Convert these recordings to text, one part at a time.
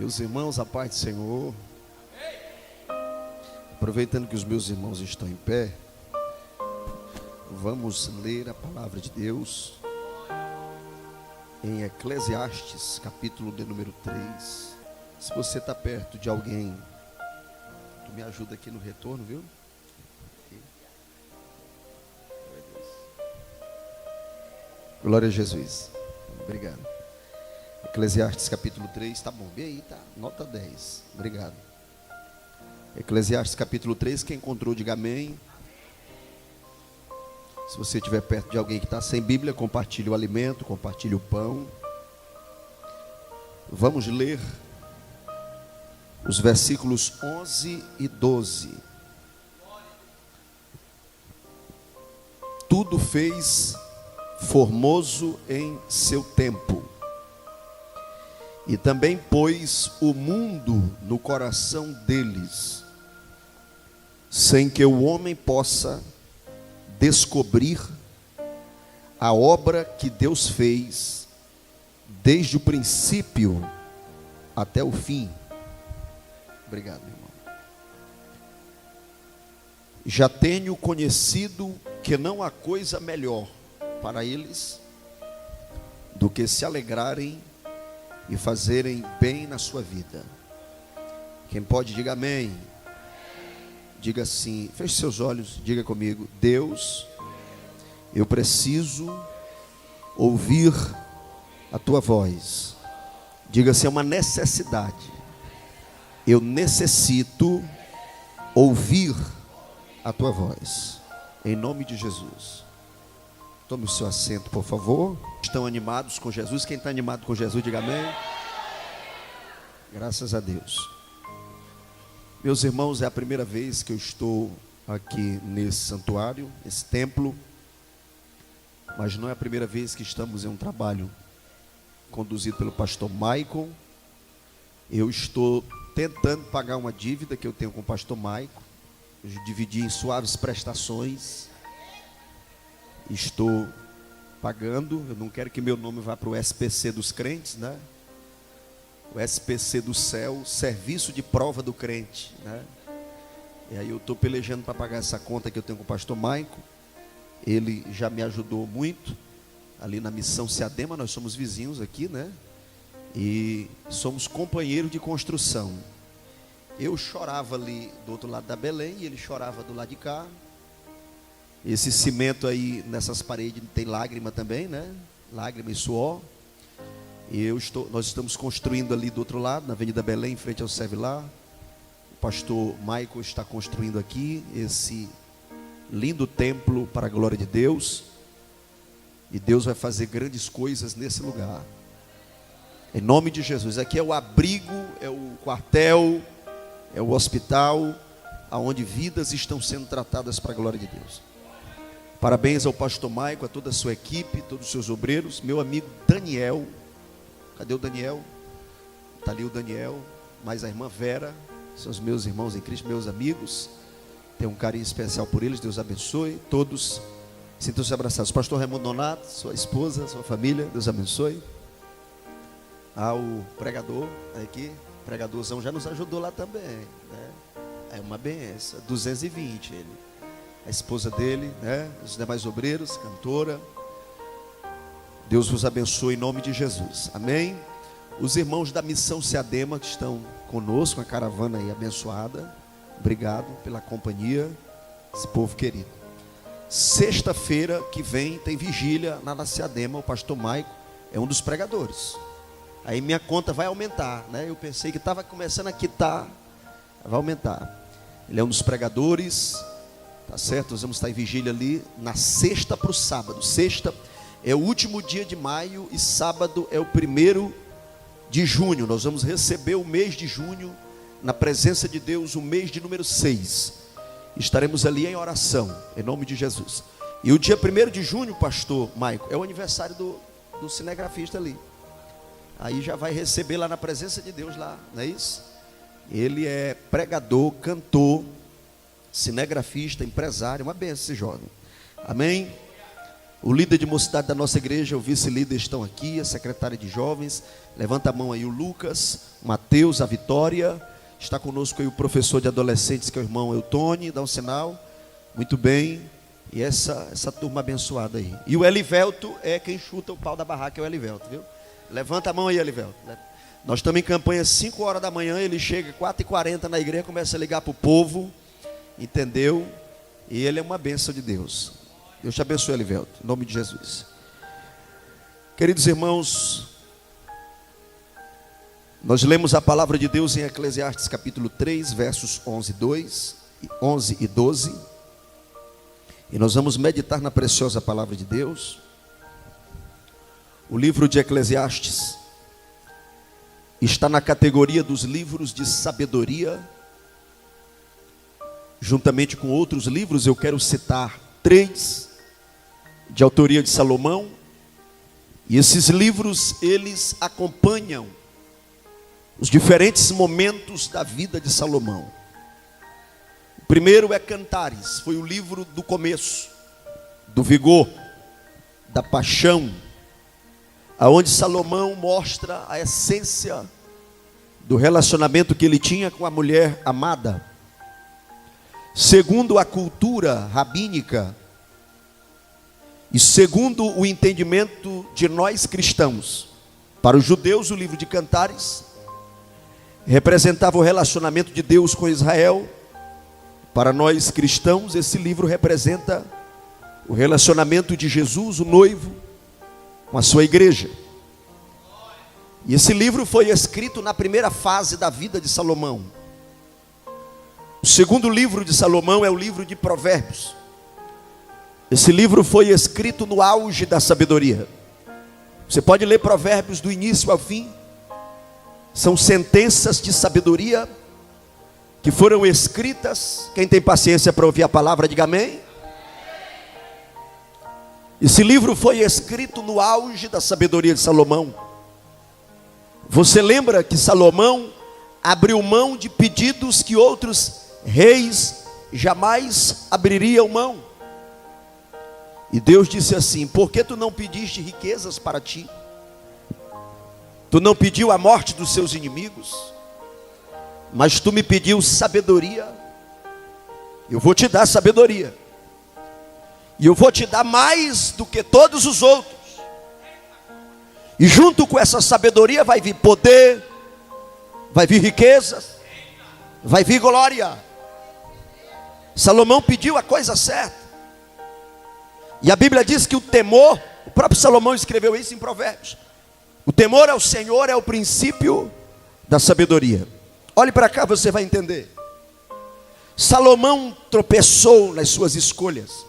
Meus irmãos, a paz do Senhor. Aproveitando que os meus irmãos estão em pé, vamos ler a palavra de Deus em Eclesiastes, capítulo de número 3. Se você está perto de alguém, tu me ajuda aqui no retorno, viu? Glória a Jesus. Obrigado. Eclesiastes capítulo 3, tá bom, bem aí, tá? Nota 10, obrigado. Eclesiastes capítulo 3, quem encontrou, diga amém. Se você estiver perto de alguém que está sem Bíblia, compartilhe o alimento, compartilhe o pão. Vamos ler os versículos 11 e 12. Tudo fez formoso em seu tempo, e também pôs o mundo no coração deles, sem que o homem possa descobrir a obra que Deus fez desde o princípio até o fim. Obrigado, irmão. Já tenho conhecido que não há coisa melhor para eles do que se alegrarem e fazerem bem na sua vida. Quem pode, diga amém. Diga assim, feche seus olhos, diga comigo: Deus, eu preciso ouvir a tua voz. Diga assim, é uma necessidade. Eu necessito ouvir a tua voz, em nome de Jesus. Tome o seu assento, por favor. Estão animados com Jesus? Quem está animado com Jesus, diga amém. Graças a Deus. Meus irmãos, é a primeira vez que eu estou aqui nesse santuário, nesse templo. Mas não é a primeira vez que estamos em um trabalho conduzido pelo pastor Maicon. Eu estou tentando pagar uma dívida que eu tenho com o pastor Maicon. Eu dividi em suaves prestações. Estou pagando. Eu não quero que meu nome vá para o SPC dos crentes, né? O SPC do céu, serviço de prova do crente, né? E aí eu estou pelejando para pagar essa conta que eu tenho com o pastor Maicon. Ele já me ajudou muito ali na missão Seadema. Nós somos vizinhos aqui, né? E somos companheiros de construção. Eu chorava ali do outro lado da Belém e ele chorava do lado de cá. Esse cimento aí nessas paredes tem lágrima também, né? Lágrima e suor. E nós estamos construindo ali do outro lado, na Avenida Belém, em frente ao Servilá. O pastor Michael está construindo aqui esse lindo templo para a glória de Deus. E Deus vai fazer grandes coisas nesse lugar. Em nome de Jesus. Aqui é o abrigo, é o quartel, é o hospital, onde vidas estão sendo tratadas para a glória de Deus. Parabéns ao pastor Maico, a toda a sua equipe, todos os seus obreiros. Meu amigo Daniel, cadê o Daniel? Está ali o Daniel, mais a irmã Vera, são os meus irmãos em Cristo, meus amigos. Tenho um carinho especial por eles, Deus abençoe. Todos sintam-se abraçados. Pastor Raimundo Donato, sua esposa, sua família, Deus abençoe. O pregador, aqui, o pregadorzão já nos ajudou lá também, né? É uma benção, 220 ele. A esposa dele, né? Os demais obreiros, cantora. Deus vos abençoe em nome de Jesus, amém? Os irmãos da missão Seadema que estão conosco, a caravana aí abençoada, obrigado pela companhia, esse povo querido. Sexta-feira que vem tem vigília lá na Seadema. O pastor Maico é um dos pregadores. Aí minha conta vai aumentar, né? Eu pensei que estava começando a quitar, vai aumentar. Ele é um dos pregadores. Tá certo? Nós vamos estar em vigília ali na sexta para o sábado. Sexta é o último dia de maio e sábado é o 1º de junho. Nós vamos receber o mês de junho na presença de Deus, o mês de número 6. Estaremos ali em oração, em nome de Jesus. E o dia 1º de junho, pastor Maico, é o aniversário do cinegrafista ali. Aí já vai receber lá na presença de Deus lá, não é isso? Ele é pregador, cantor, cinegrafista, empresário, uma benção esse jovem. Amém? O líder de mocidade da nossa igreja, o vice-líder estão aqui, a secretária de jovens. Levanta a mão aí o Lucas, o Mateus, a Vitória. Está conosco aí o professor de adolescentes, que é o irmão Eutônio, dá um sinal. Muito bem. E essa turma abençoada aí. E o Elivelto é quem chuta o pau da barraca, é o Elivelto, viu? Levanta a mão aí, Elivelto. Nós estamos em campanha 5 horas da manhã, ele chega 4h40 na igreja, começa a ligar para o povo, entendeu? E ele é uma bênção de Deus. Deus te abençoe, Elivelto, em nome de Jesus. Queridos irmãos, nós lemos a palavra de Deus em Eclesiastes capítulo 3, versos 11 e 12. E nós vamos meditar na preciosa palavra de Deus. O livro de Eclesiastes está na categoria dos livros de sabedoria. Juntamente com outros livros, eu quero citar 3 de autoria de Salomão. E esses livros, eles acompanham os diferentes momentos da vida de Salomão. O primeiro é Cantares, foi o livro do começo, do vigor, da paixão, aonde Salomão mostra a essência do relacionamento que ele tinha com a mulher amada. Segundo a cultura rabínica e segundo o entendimento de nós cristãos, para os judeus o livro de Cantares representava o relacionamento de Deus com Israel. Para nós cristãos, esse livro representa o relacionamento de Jesus, o noivo, com a sua igreja. E esse livro foi escrito na primeira fase da vida de Salomão. O segundo livro de Salomão é o livro de Provérbios. Esse livro foi escrito no auge da sabedoria. Você pode ler Provérbios do início ao fim. São sentenças de sabedoria que foram escritas. Quem tem paciência para ouvir a palavra, diga amém. Esse livro foi escrito no auge da sabedoria de Salomão. Você lembra que Salomão abriu mão de pedidos que outros reis jamais abririam mão. E Deus disse assim: por que tu não pediste riquezas para ti? Tu não pediu a morte dos seus inimigos, mas tu me pediu sabedoria. Eu vou te dar sabedoria, e eu vou te dar mais do que todos os outros. E junto com essa sabedoria vai vir poder, vai vir riquezas, vai vir glória. Salomão pediu a coisa certa. E a Bíblia diz que o temor, o próprio Salomão escreveu isso em Provérbios, o temor ao Senhor é o princípio da sabedoria. Olhe para cá, você vai entender. Salomão tropeçou nas suas escolhas,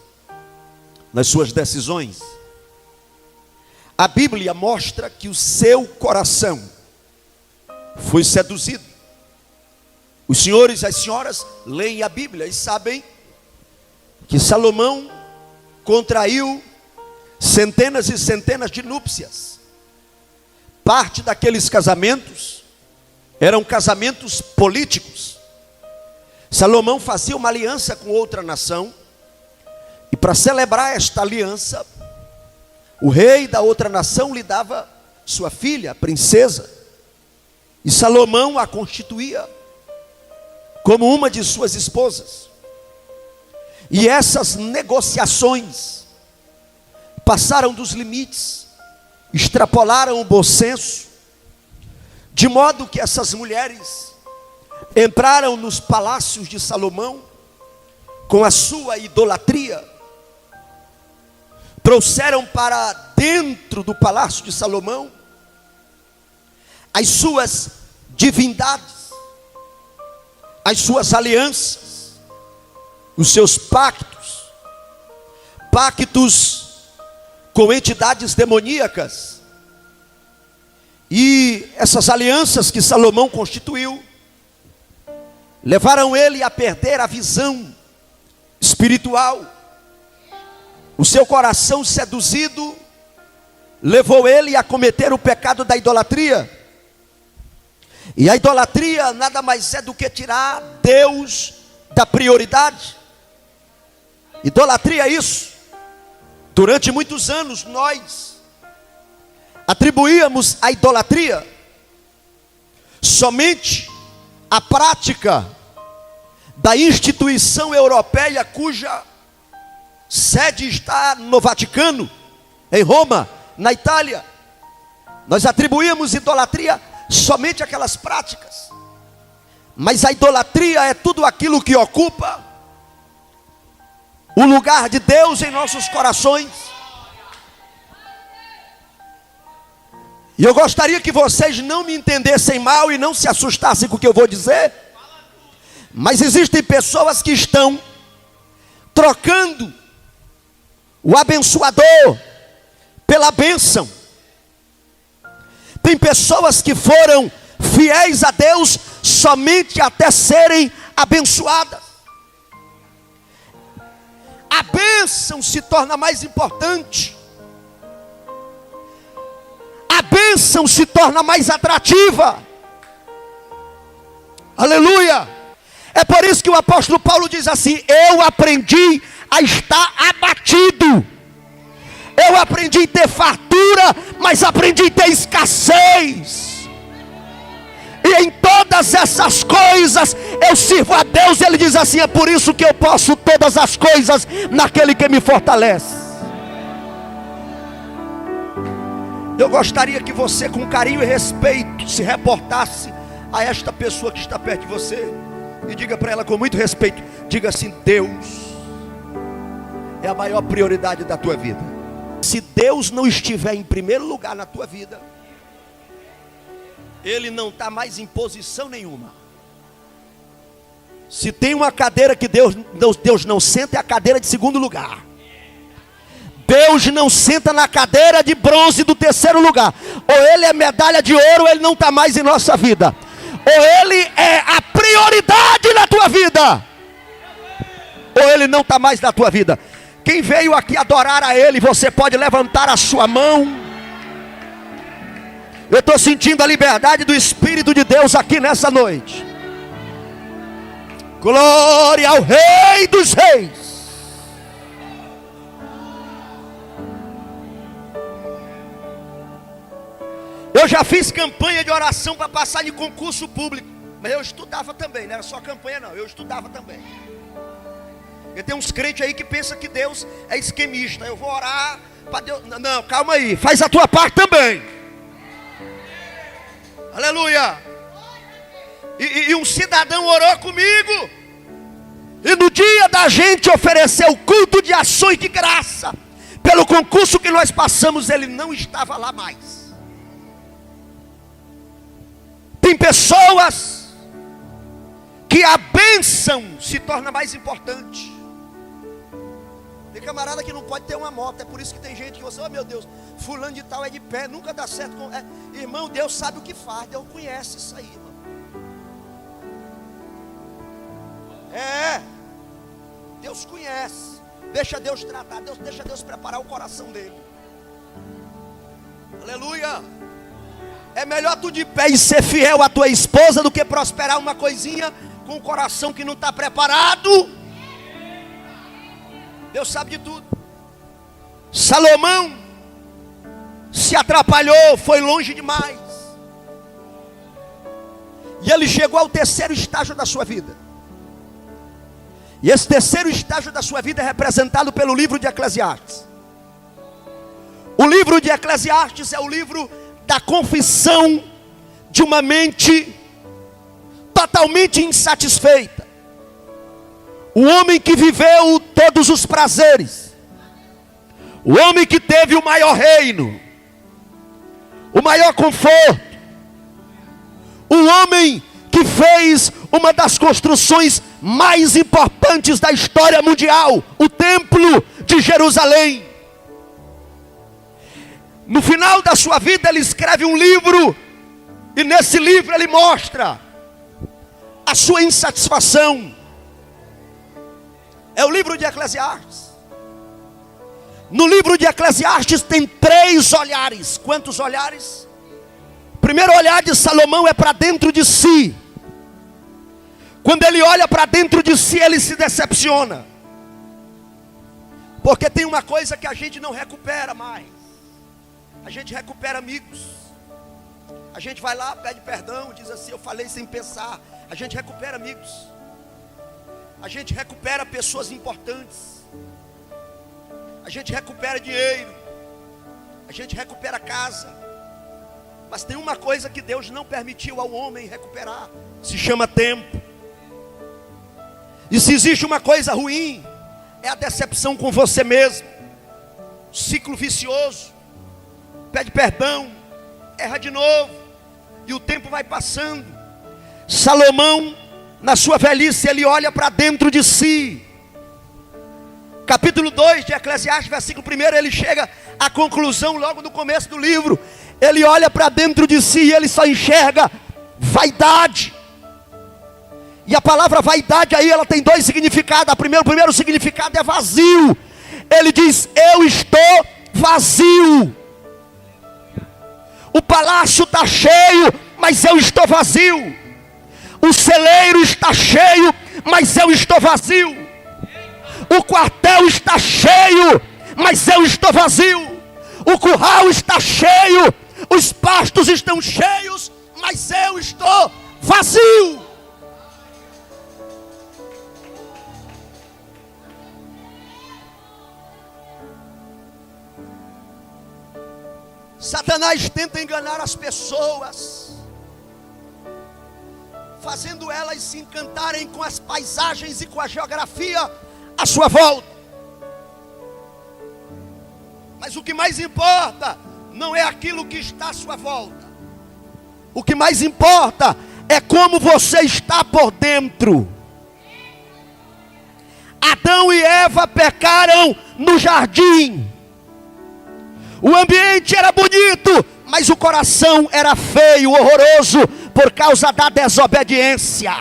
nas suas decisões. A Bíblia mostra que o seu coração foi seduzido. Os senhores e as senhoras leem a Bíblia e sabem que Salomão contraiu centenas e centenas de núpcias. Parte daqueles casamentos eram casamentos políticos. Salomão fazia uma aliança com outra nação, e para celebrar esta aliança, o rei da outra nação lhe dava sua filha, a princesa, e Salomão a constituía como uma de suas esposas. E essas negociações passaram dos limites, extrapolaram o bom senso, de modo que essas mulheres entraram nos palácios de Salomão com a sua idolatria, trouxeram para dentro do palácio de Salomão as suas divindades, as suas alianças, os seus pactos com entidades demoníacas. E essas alianças que Salomão constituiu levaram ele a perder a visão espiritual. O seu coração seduzido levou ele a cometer o pecado da idolatria. E a idolatria nada mais é do que tirar Deus da prioridade. Idolatria é isso. Durante muitos anos nós atribuíamos à idolatria somente a prática da instituição europeia cuja sede está no Vaticano, em Roma, na Itália. Nós atribuímos idolatria somente àquelas práticas. Mas a idolatria é tudo aquilo que ocupa o lugar de Deus em nossos corações. E eu gostaria que vocês não me entendessem mal e não se assustassem com o que eu vou dizer. Mas existem pessoas que estão trocando o abençoador pela bênção. Tem pessoas que foram fiéis a Deus somente até serem abençoadas. A bênção se torna mais importante. A bênção se torna mais atrativa. Aleluia! É por isso que o apóstolo Paulo diz assim: eu aprendi a estar abatido. Eu aprendi a ter fartura, mas aprendi a ter escassez. E em todas essas coisas eu sirvo a Deus. Ele diz assim: é por isso que eu posso todas as coisas naquele que me fortalece. Eu gostaria que você, com carinho e respeito, se reportasse a esta pessoa que está perto de você e diga para ela com muito respeito, diga assim: Deus é a maior prioridade da tua vida. Se Deus não estiver em primeiro lugar na tua vida, Ele não está mais em posição nenhuma. Se tem uma cadeira que Deus não senta, é a cadeira de segundo lugar. Deus não senta na cadeira de bronze do terceiro lugar. Ou Ele é medalha de ouro, ou Ele não está mais em nossa vida. Ou Ele é a prioridade na tua vida, ou Ele não está mais na tua vida. Quem veio aqui adorar a Ele, você pode levantar a sua mão. Eu estou sentindo a liberdade do Espírito de Deus aqui nessa noite. Glória ao Rei dos Reis. Eu já fiz campanha de oração para passar de concurso público, mas eu estudava também, não era só campanha não, eu estudava também. E tem uns crentes aí que pensam que Deus é esquemista. Eu vou orar para Deus. Não, calma aí, faz a tua parte também. Aleluia. E um cidadão orou comigo, e no dia da gente oferecer o culto de ações de graça pelo concurso que nós passamos, ele não estava lá mais. Tem pessoas que a bênção se torna mais importante. Tem camarada que não pode ter uma moto. É por isso que tem gente que você, oh meu Deus, fulano de tal é de pé, nunca dá certo com... Irmão, Deus sabe o que faz, Deus conhece isso aí, irmão. Deus conhece. Deixa Deus tratar, deixa Deus preparar o coração dele. Aleluia. É melhor tu de pé e ser fiel à tua esposa do que prosperar uma coisinha com o coração que não está preparado. Deus sabe de tudo. Salomão se atrapalhou, foi longe demais. E ele chegou ao terceiro estágio da sua vida. E esse terceiro estágio da sua vida é representado pelo livro de Eclesiastes. O livro de Eclesiastes é o livro da confissão de uma mente totalmente insatisfeita. O homem que viveu todos os prazeres, o homem que teve o maior reino, o maior conforto, o homem que fez uma das construções mais importantes da história mundial, o Templo de Jerusalém. No final da sua vida ele escreve um livro, e nesse livro ele mostra a sua insatisfação. É o livro de Eclesiastes. No livro de Eclesiastes tem 3 olhares. Quantos olhares? O primeiro olhar de Salomão é para dentro de si. Quando ele olha para dentro de si, ele se decepciona. Porque tem uma coisa que a gente não recupera mais. A gente recupera amigos. A gente vai lá, pede perdão, diz assim: eu falei sem pensar. A gente recupera amigos. A gente recupera pessoas importantes. A gente recupera dinheiro. A gente recupera casa. Mas tem uma coisa que Deus não permitiu ao homem recuperar. Se chama tempo. E se existe uma coisa ruim, é a decepção com você mesmo. Ciclo vicioso. Pede perdão, erra de novo, e o tempo vai passando. Salomão, na sua velhice, ele olha para dentro de si. Capítulo 2 de Eclesiastes, versículo 1, ele chega à conclusão logo no começo do livro. Ele olha para dentro de si e ele só enxerga vaidade. E a palavra vaidade aí, ela tem dois significados. O primeiro significado é vazio. Ele diz: eu estou vazio. O palácio está cheio, mas eu estou vazio. O celeiro está cheio, mas eu estou vazio. O quartel está cheio, mas eu estou vazio. O curral está cheio, os pastos estão cheios, mas eu estou vazio. Satanás tenta enganar as pessoas, fazendo elas se encantarem com as paisagens e com a geografia à sua volta. Mas o que mais importa não é aquilo que está à sua volta. O que mais importa é como você está por dentro. Adão e Eva pecaram no jardim. O ambiente era bonito, mas o coração era feio, horroroso, por causa da desobediência.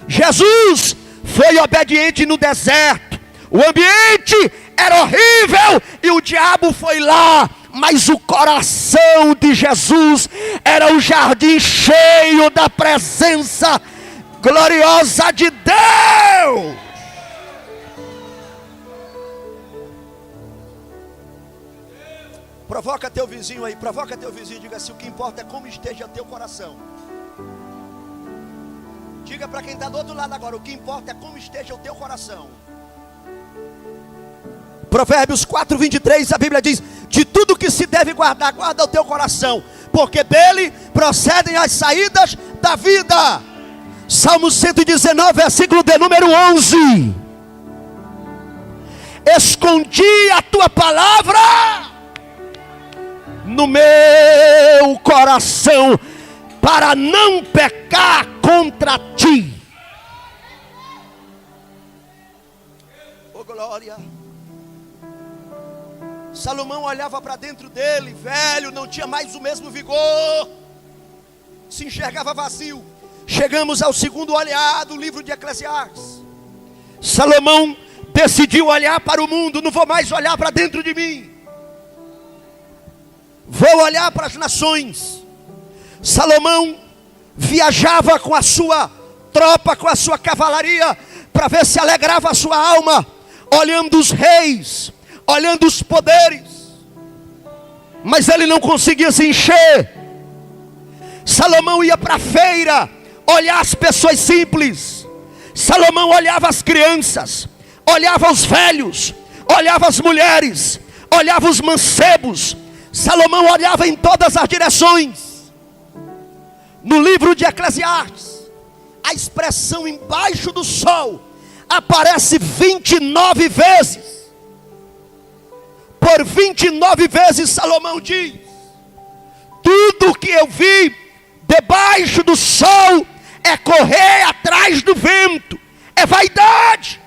Jesus foi obediente no deserto. O ambiente era horrível e o diabo foi lá, mas o coração de Jesus era o jardim cheio da presença gloriosa de Deus. Provoca teu vizinho aí, provoca teu vizinho, diga assim: o que importa é como esteja teu coração. Diga para quem está do outro lado agora: o que importa é como esteja o teu coração. Provérbios 4:23, a Bíblia diz: de tudo que se deve guardar, guarda o teu coração, porque dele procedem as saídas da vida. Salmo 119, versículo de número 11. Escondi a tua palavra no meu coração, para não pecar contra ti. Oh glória. Salomão olhava para dentro dele, velho, não tinha mais o mesmo vigor, se enxergava vazio. Chegamos ao segundo olhar do livro de Eclesiastes. Salomão decidiu olhar para o mundo. Não vou mais olhar para dentro de mim, vou olhar para as nações. Salomão viajava com a sua tropa, com a sua cavalaria, para ver se alegrava a sua alma, olhando os reis, olhando os poderes, mas ele não conseguia se encher. Salomão ia para a feira, olhar as pessoas simples. Salomão olhava as crianças, olhava os velhos, olhava as mulheres, olhava os mancebos. Salomão olhava em todas as direções. No livro de Eclesiastes, a expressão embaixo do sol aparece 29 vezes. Por 29 vezes Salomão diz: tudo que eu vi debaixo do sol é correr atrás do vento, é vaidade.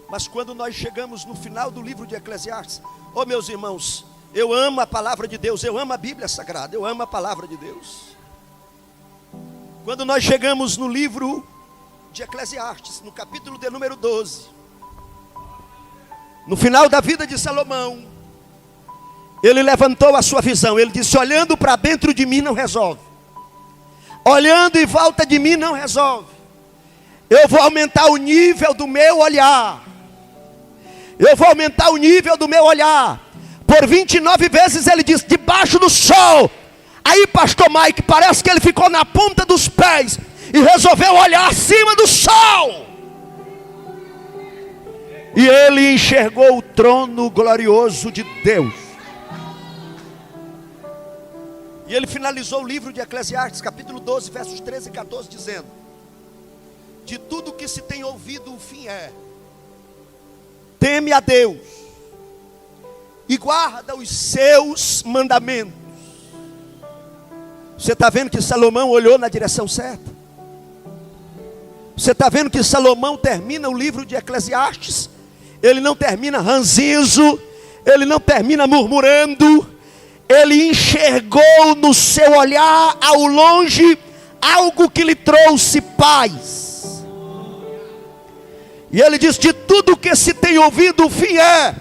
Mas quando nós chegamos no final do livro de Eclesiastes, oh meus irmãos, eu amo a palavra de Deus, eu amo a Bíblia Sagrada, eu amo a palavra de Deus. Quando nós chegamos no livro de Eclesiastes, no capítulo de número 12, no final da vida de Salomão, ele levantou a sua visão. Ele disse: olhando para dentro de mim não resolve. Olhando em volta de mim não resolve. Eu vou aumentar o nível do meu olhar. Eu vou aumentar o nível do meu olhar. Por 29 vezes ele diz, debaixo do sol. Aí, pastor Mike, parece que ele ficou na ponta dos pés e resolveu olhar acima do sol. E ele enxergou o trono glorioso de Deus. E ele finalizou o livro de Eclesiastes, capítulo 12, versos 13 e 14, dizendo: de tudo que se tem ouvido, o fim é: teme a Deus e guarda os seus mandamentos. Você está vendo que Salomão olhou na direção certa? Você está vendo que Salomão termina o livro de Eclesiastes? Ele não termina ranzinzo, ele não termina murmurando. Ele enxergou no seu olhar ao longe algo que lhe trouxe paz. E ele diz: de tudo que se tem ouvido, o fim é: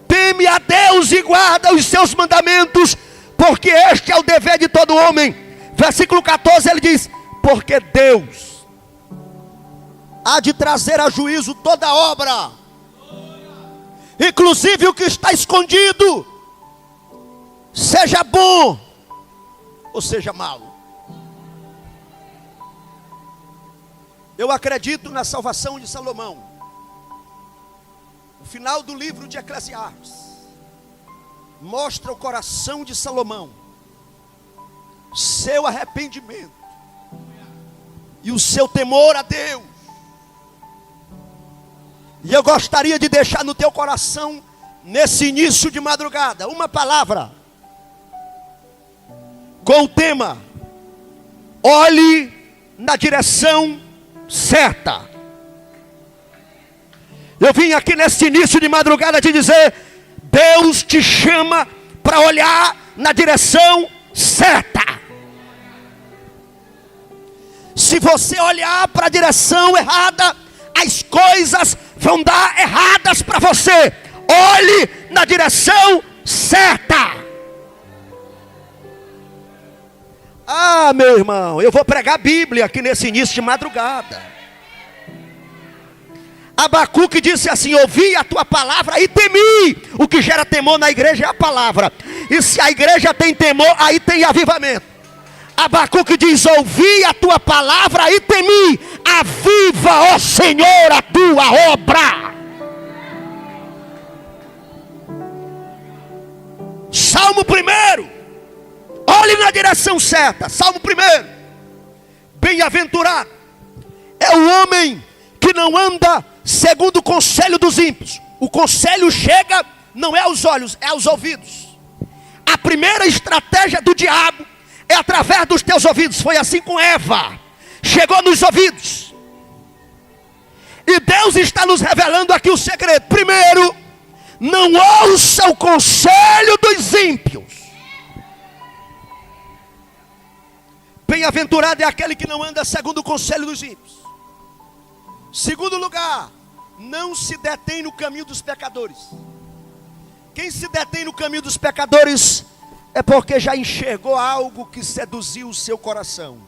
teme a Deus e guarda os seus mandamentos, porque este é o dever de todo homem. Versículo 14 ele diz: porque Deus há de trazer a juízo toda obra, inclusive o que está escondido, seja bom ou seja mau. Eu acredito na salvação de Salomão. O final do livro de Eclesiastes mostra o coração de Salomão, seu arrependimento e o seu temor a Deus. E eu gostaria de deixar no teu coração, nesse início de madrugada, uma palavra com o tema: olhe na direção certa. Eu vim aqui nesse início de madrugada te dizer: Deus te chama para olhar na direção certa. Se você olhar para a direção errada, as coisas vão dar erradas para você. Olhe na direção certa. Ah, meu irmão, eu vou pregar a Bíblia aqui nesse início de madrugada. Abacuque disse assim: ouvi a tua palavra e temi. O que gera temor na igreja é a palavra. E se a igreja tem temor, aí tem avivamento. Abacuque diz: ouvi a tua palavra e temi. Aviva, ó Senhor, a tua obra. Salmo 1. Olhe na direção certa. Salmo 1. Bem-aventurado é o homem que não anda segundo o conselho dos ímpios. O conselho chega não é aos olhos, é aos ouvidos. A primeira estratégia do diabo é através dos teus ouvidos. Foi assim com Eva. Chegou nos ouvidos. E Deus está nos revelando aqui o segredo. Primeiro, não ouça o conselho dos ímpios. Bem-aventurado é aquele que não anda segundo o conselho dos ímpios. Segundo lugar, não se detém no caminho dos pecadores. Quem se detém no caminho dos pecadores é porque já enxergou algo que seduziu o seu coração.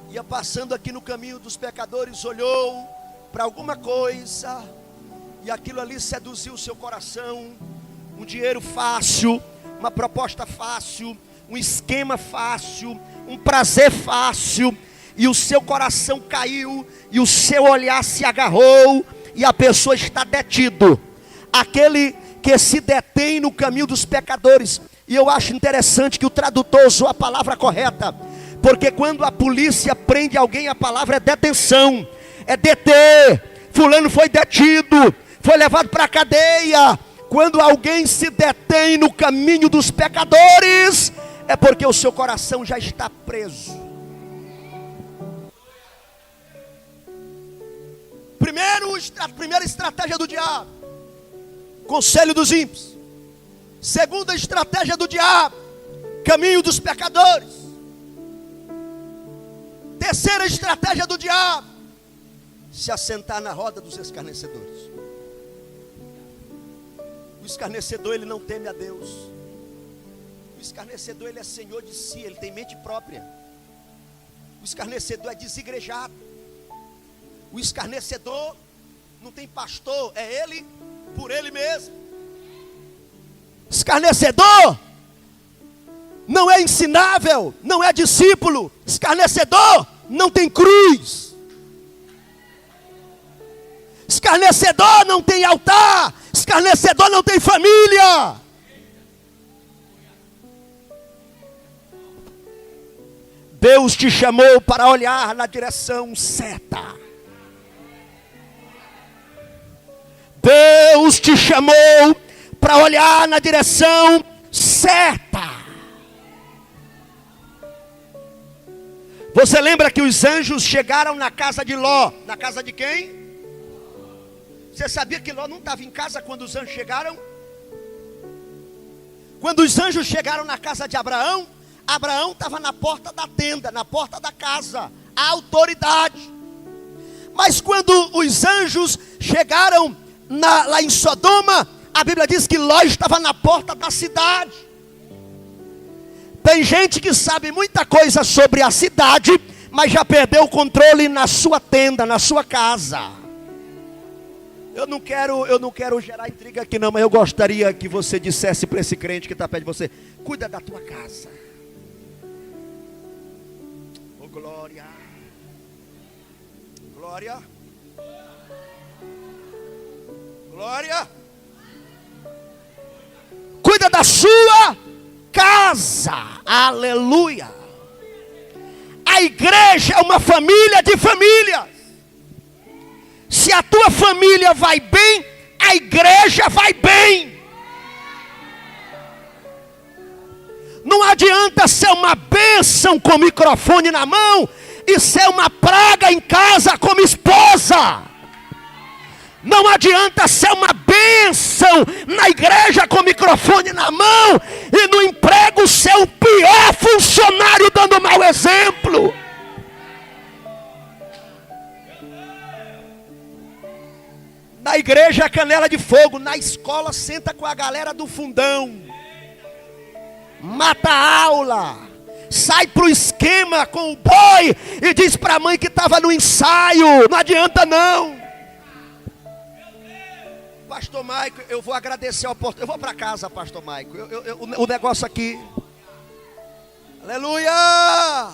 Ia passando aqui no caminho dos pecadores, olhou para alguma coisa, e aquilo ali seduziu o seu coração. Um dinheiro fácil, uma proposta fácil, um esquema fácil, um prazer fácil, e o seu coração caiu, e o seu olhar se agarrou, e a pessoa está detido. Aquele que se detém no caminho dos pecadores. E eu acho interessante que o tradutor usou a palavra correta, porque quando a polícia prende alguém, a palavra é detenção, é deter. Fulano foi detido, foi levado para a cadeia. Quando alguém se detém no caminho dos pecadores, é porque o seu coração já está preso. Primeira estratégia do diabo: conselho dos ímpios. Segunda estratégia do diabo: caminho dos pecadores. Terceira estratégia do diabo: se assentar na roda dos escarnecedores. O escarnecedor, ele não teme a Deus. O escarnecedor, ele é senhor de si, ele tem mente própria. O escarnecedor é desigrejado. O escarnecedor não tem pastor, é ele por ele mesmo. Escarnecedor não é ensinável, não é discípulo. Escarnecedor não tem cruz. Escarnecedor não tem altar. Escarnecedor não tem família. Deus te chamou para olhar na direção certa. Deus te chamou para olhar na direção certa. Você lembra que os anjos chegaram na casa de Ló? Na casa de quem? Você sabia que Ló não estava em casa quando os anjos chegaram? Quando os anjos chegaram na casa de Abraão, Abraão estava na porta da tenda, na porta da casa, a autoridade. Mas quando os anjos chegaram lá em Sodoma, a Bíblia diz que Ló estava na porta da cidade. Tem gente que sabe muita coisa sobre a cidade, mas já perdeu o controle na sua tenda, na sua casa. Eu não quero gerar intriga aqui não, mas eu gostaria que você dissesse para esse crente que está perto de você: cuida da tua casa. Oh glória, glória, glória. Cuida da sua casa, aleluia. A igreja é uma família de famílias. Se a tua família vai bem, a igreja vai bem. Não adianta ser uma bênção com o microfone na mão e ser uma praga em casa como esposa. Não adianta ser uma bênção na igreja com o microfone na mão e no emprego ser o pior funcionário dando mau exemplo. Na igreja é canela de fogo, na escola senta com a galera do fundão, mata a aula, sai pro esquema com o boy e diz para a mãe que estava no ensaio. Não adianta não. Pastor Maico, eu vou agradecer a oportunidade. Eu vou para casa, Pastor Maico. O negócio aqui. Aleluia!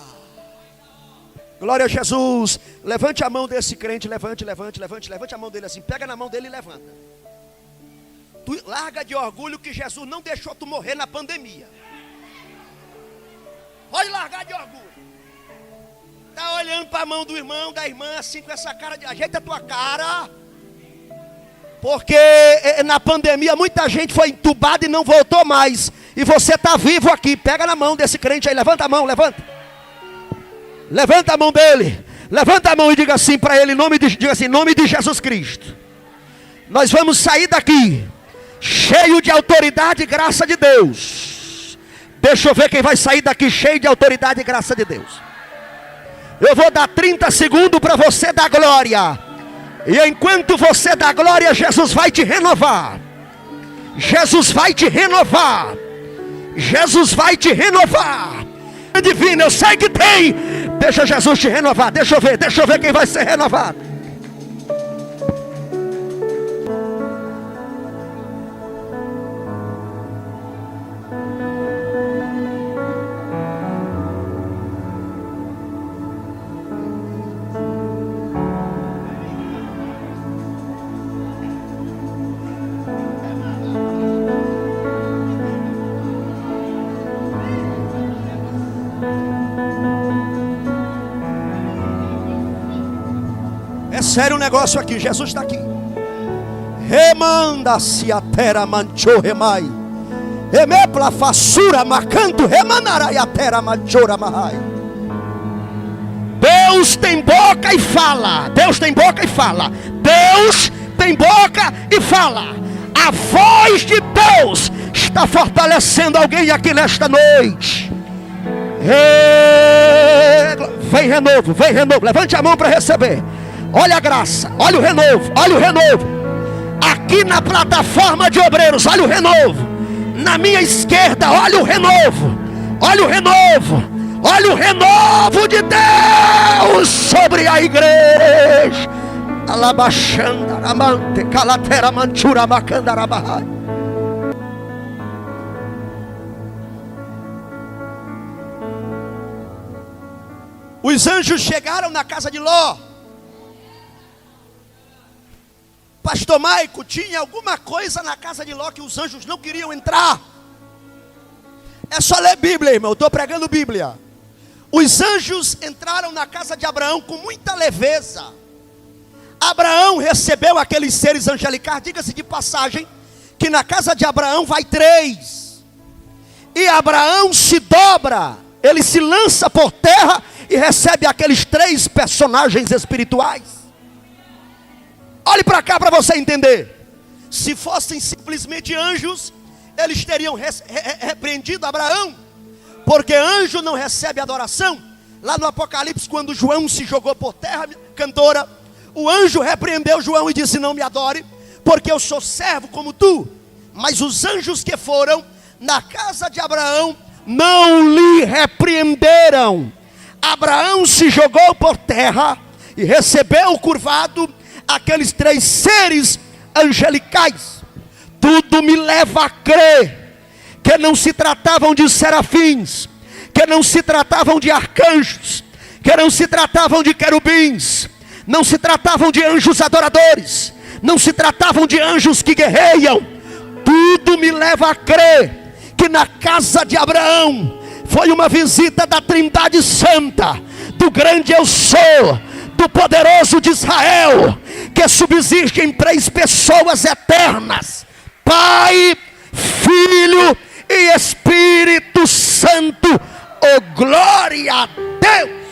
Glória a Jesus. Levante a mão desse crente. Levante a mão dele assim. Pega na mão dele e levanta. Tu larga de orgulho que Jesus não deixou tu morrer na pandemia. Pode largar de orgulho. Tá olhando para a mão do irmão, da irmã assim com essa cara de... Ajeita a tua cara. Porque na pandemia muita gente foi entubada e não voltou mais. E você está vivo aqui. Pega na mão desse crente aí. Levanta a mão, levanta. Levanta a mão dele. Levanta a mão e diga assim para ele, diga assim, em nome de Jesus Cristo. Nós vamos sair daqui cheio de autoridade e graça de Deus. Deixa eu ver quem vai sair daqui cheio de autoridade e graça de Deus. Eu vou dar 30 segundos para você dar glória. E enquanto você dá glória, Jesus vai te renovar. Jesus vai te renovar. Jesus vai te renovar. Divino, eu sei que tem. Deixa Jesus te renovar. Deixa eu ver quem vai ser renovado. É sério o negócio aqui, Jesus está aqui. Remanda-se a terra manchou remai. Emepla fassura macanto remanarai a terra manchora mahai. Deus tem boca e fala. Deus tem boca e fala. Deus tem boca e fala. A voz de Deus está fortalecendo alguém aqui nesta noite. Vem renovo, vem renovo. Levante a mão para receber. Olha a graça, olha o renovo, olha o renovo. Aqui na plataforma de obreiros, olha o renovo. Na minha esquerda, olha o renovo. Olha o renovo. Olha o renovo de Deus sobre a igreja. Alabaxandaramante, calatera manchura bacandarabahai. Os anjos chegaram na casa de Ló. Pastor Maico, tinha alguma coisa na casa de Ló que os anjos não queriam entrar? É só ler Bíblia, irmão. Eu estou pregando Bíblia. Os anjos entraram na casa de Abraão com muita leveza. Abraão recebeu aqueles seres angelicais. Diga-se de passagem que na casa de Abraão vai 3. E Abraão se dobra. Ele se lança por terra e recebe aqueles 3 personagens espirituais. Olhe para cá para você entender. Se fossem simplesmente anjos, eles teriam repreendido Abraão, porque anjo não recebe adoração. Lá no Apocalipse, quando João se jogou por terra, cantora, o anjo repreendeu João e disse: não me adore, porque eu sou servo como tu. Mas os anjos que foram na casa de Abraão não lhe repreenderam. Abraão se jogou por terra e recebeu curvado aqueles 3 seres angelicais. Tudo me leva a crer que não se tratavam de serafins, que não se tratavam de arcanjos, que não se tratavam de querubins, não se tratavam de anjos adoradores, não se tratavam de anjos que guerreiam. Tudo me leva a crer que na casa de Abraão foi uma visita da Trindade Santa, do grande eu sou, do poderoso de Israel, que subsiste em 3 pessoas eternas: Pai, Filho e Espírito Santo. Oh, glória a Deus!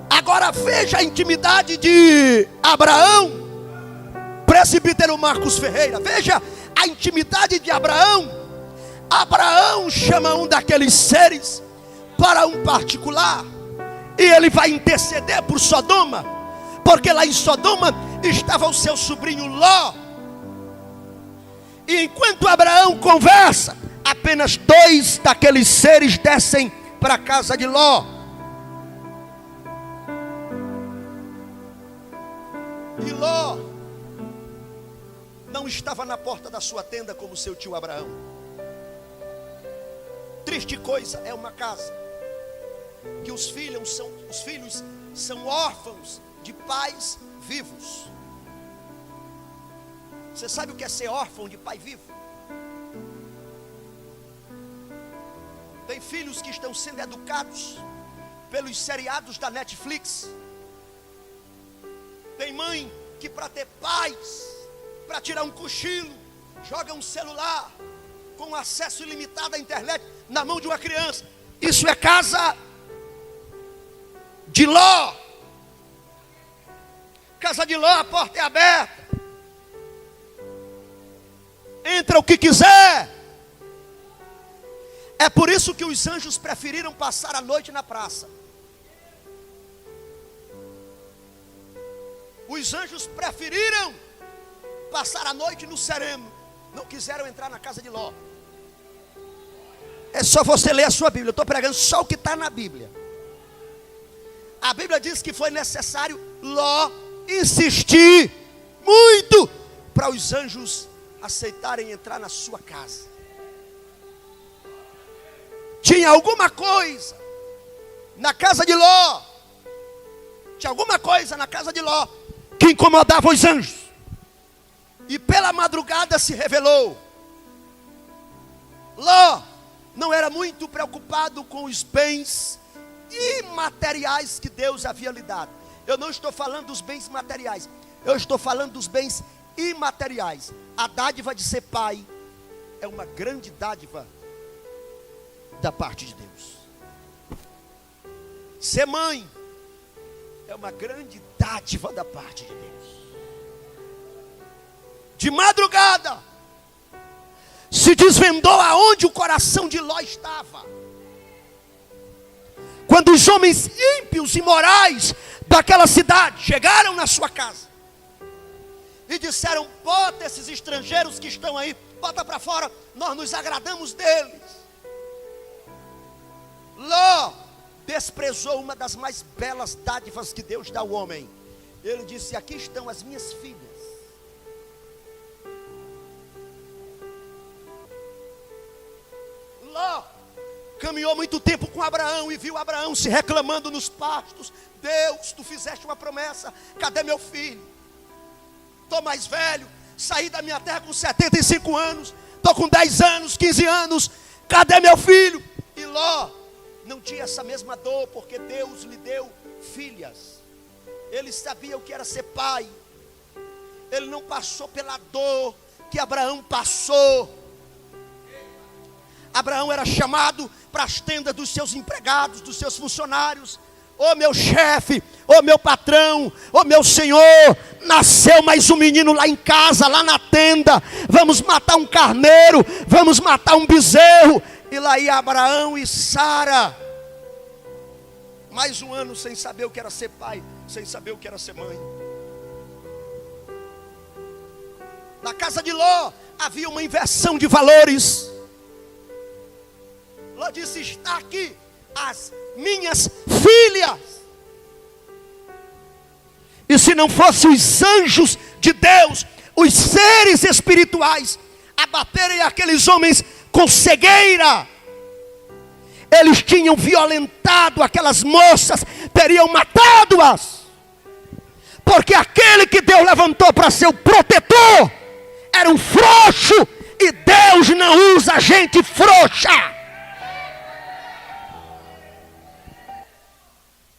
Agora veja a intimidade de Abraão. Presbítero Marcos Ferreira, veja a intimidade de Abraão. Abraão chama um daqueles seres para um particular, e ele vai interceder por Sodoma, porque lá em Sodoma estava o seu sobrinho Ló. E enquanto Abraão conversa, apenas 2 daqueles seres descem para a casa de Ló. E Ló não estava na porta da sua tenda como seu tio Abraão. Triste coisa é uma casa que os filhos são órfãos de pais vivos. Você sabe o que é ser órfão de pai vivo? Tem filhos que estão sendo educados pelos seriados da Netflix. Tem mãe que, para ter paz, para tirar um cochilo, joga um celular com acesso ilimitado à internet na mão de uma criança. Isso é casa de Ló. Casa de Ló, a porta é aberta. Entra o que quiser. É por isso que os anjos preferiram passar a noite na praça. Os anjos preferiram passar a noite no sereno. Não quiseram entrar na casa de Ló. É só você ler a sua Bíblia. Eu estou pregando só o que está na Bíblia. A Bíblia diz que foi necessário Ló insistir muito para os anjos aceitarem entrar na sua casa. Tinha alguma coisa na casa de Ló. Tinha alguma coisa na casa de Ló que incomodava os anjos. E pela madrugada se revelou. Ló não era muito preocupado com os bens imateriais que Deus havia lhe dado. Eu não estou falando dos bens materiais, eu estou falando dos bens imateriais. A dádiva de ser pai é uma grande dádiva da parte de Deus. Ser mãe é uma grande dádiva da parte de Deus. De madrugada se desvendou aonde o coração de Ló estava. Quando os homens ímpios e morais daquela cidade chegaram na sua casa e disseram: bota esses estrangeiros que estão aí, bota para fora, nós nos agradamos deles. Ló desprezou uma das mais belas dádivas que Deus dá ao homem. Ele disse: aqui estão as minhas filhas. Ló caminhou muito tempo com Abraão e viu Abraão se reclamando nos pastos: Deus, tu fizeste uma promessa, cadê meu filho? Estou mais velho, saí da minha terra com 75 anos, estou com 10 anos, 15 anos, cadê meu filho? E Ló não tinha essa mesma dor, porque Deus lhe deu filhas. Ele sabia o que era ser pai. Ele não passou pela dor que Abraão passou. Abraão era chamado para as tendas dos seus empregados, dos seus funcionários. Ô meu chefe, ô meu patrão, ô meu senhor, nasceu mais um menino lá em casa, lá na tenda. Vamos matar um carneiro, vamos matar um bezerro. E lá ia Abraão e Sara, mais um ano sem saber o que era ser pai, sem saber o que era ser mãe. Na casa de Ló havia uma inversão de valores. Ló disse: está aqui as minhas filhas. E se não fossem os anjos de Deus, os seres espirituais, abaterem aqueles homens com cegueira, eles tinham violentado aquelas moças, teriam matado-as. Porque aquele que Deus levantou para ser o protetor era um frouxo, e Deus não usa gente frouxa.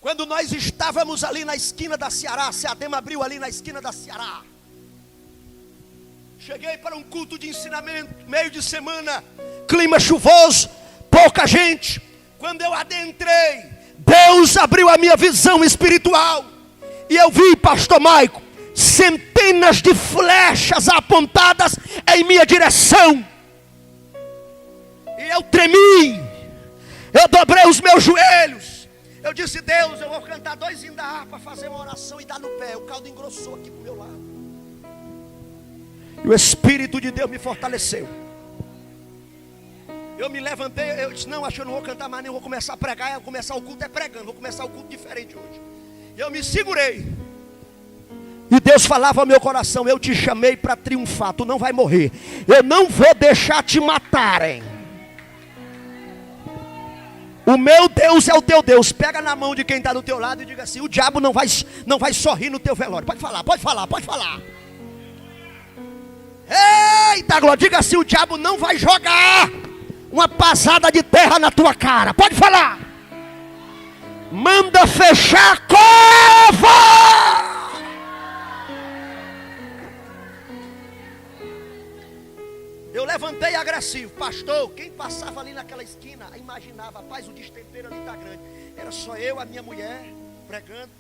Quando nós estávamos ali na esquina da Ceará, a Seadema abriu ali na esquina da Ceará. Cheguei para um culto de ensinamento, meio de semana, clima chuvoso, pouca gente. Quando eu adentrei, Deus abriu a minha visão espiritual, e eu vi, pastor Maico, centenas de flechas apontadas em minha direção. E eu tremi, eu dobrei os meus joelhos. Eu disse: Deus, eu vou cantar 2 hinos da harpa, fazer uma oração e dar no pé. O caldo engrossou aqui pro meu lado. E o Espírito de Deus me fortaleceu. Eu me levantei, eu disse: não, acho que eu não vou cantar mais nem, vou começar a pregar. Eu vou começar o culto pregando, vou começar o culto diferente hoje. E eu me segurei. E Deus falava ao meu coração: eu te chamei para triunfar, tu não vai morrer. Eu não vou deixar te matarem. O meu Deus é o teu Deus. Pega na mão de quem está do teu lado e diga assim: o diabo não vai sorrir no teu velório. Pode falar, pode falar, pode falar. Eita glória, diga assim: o diabo não vai jogar uma pasada de terra na tua cara. Pode falar. Manda fechar a cova. Eu levantei agressivo: pastor, quem passava ali naquela esquina imaginava: rapaz, o destempero ali está grande. Era só eu, a minha mulher, pregando.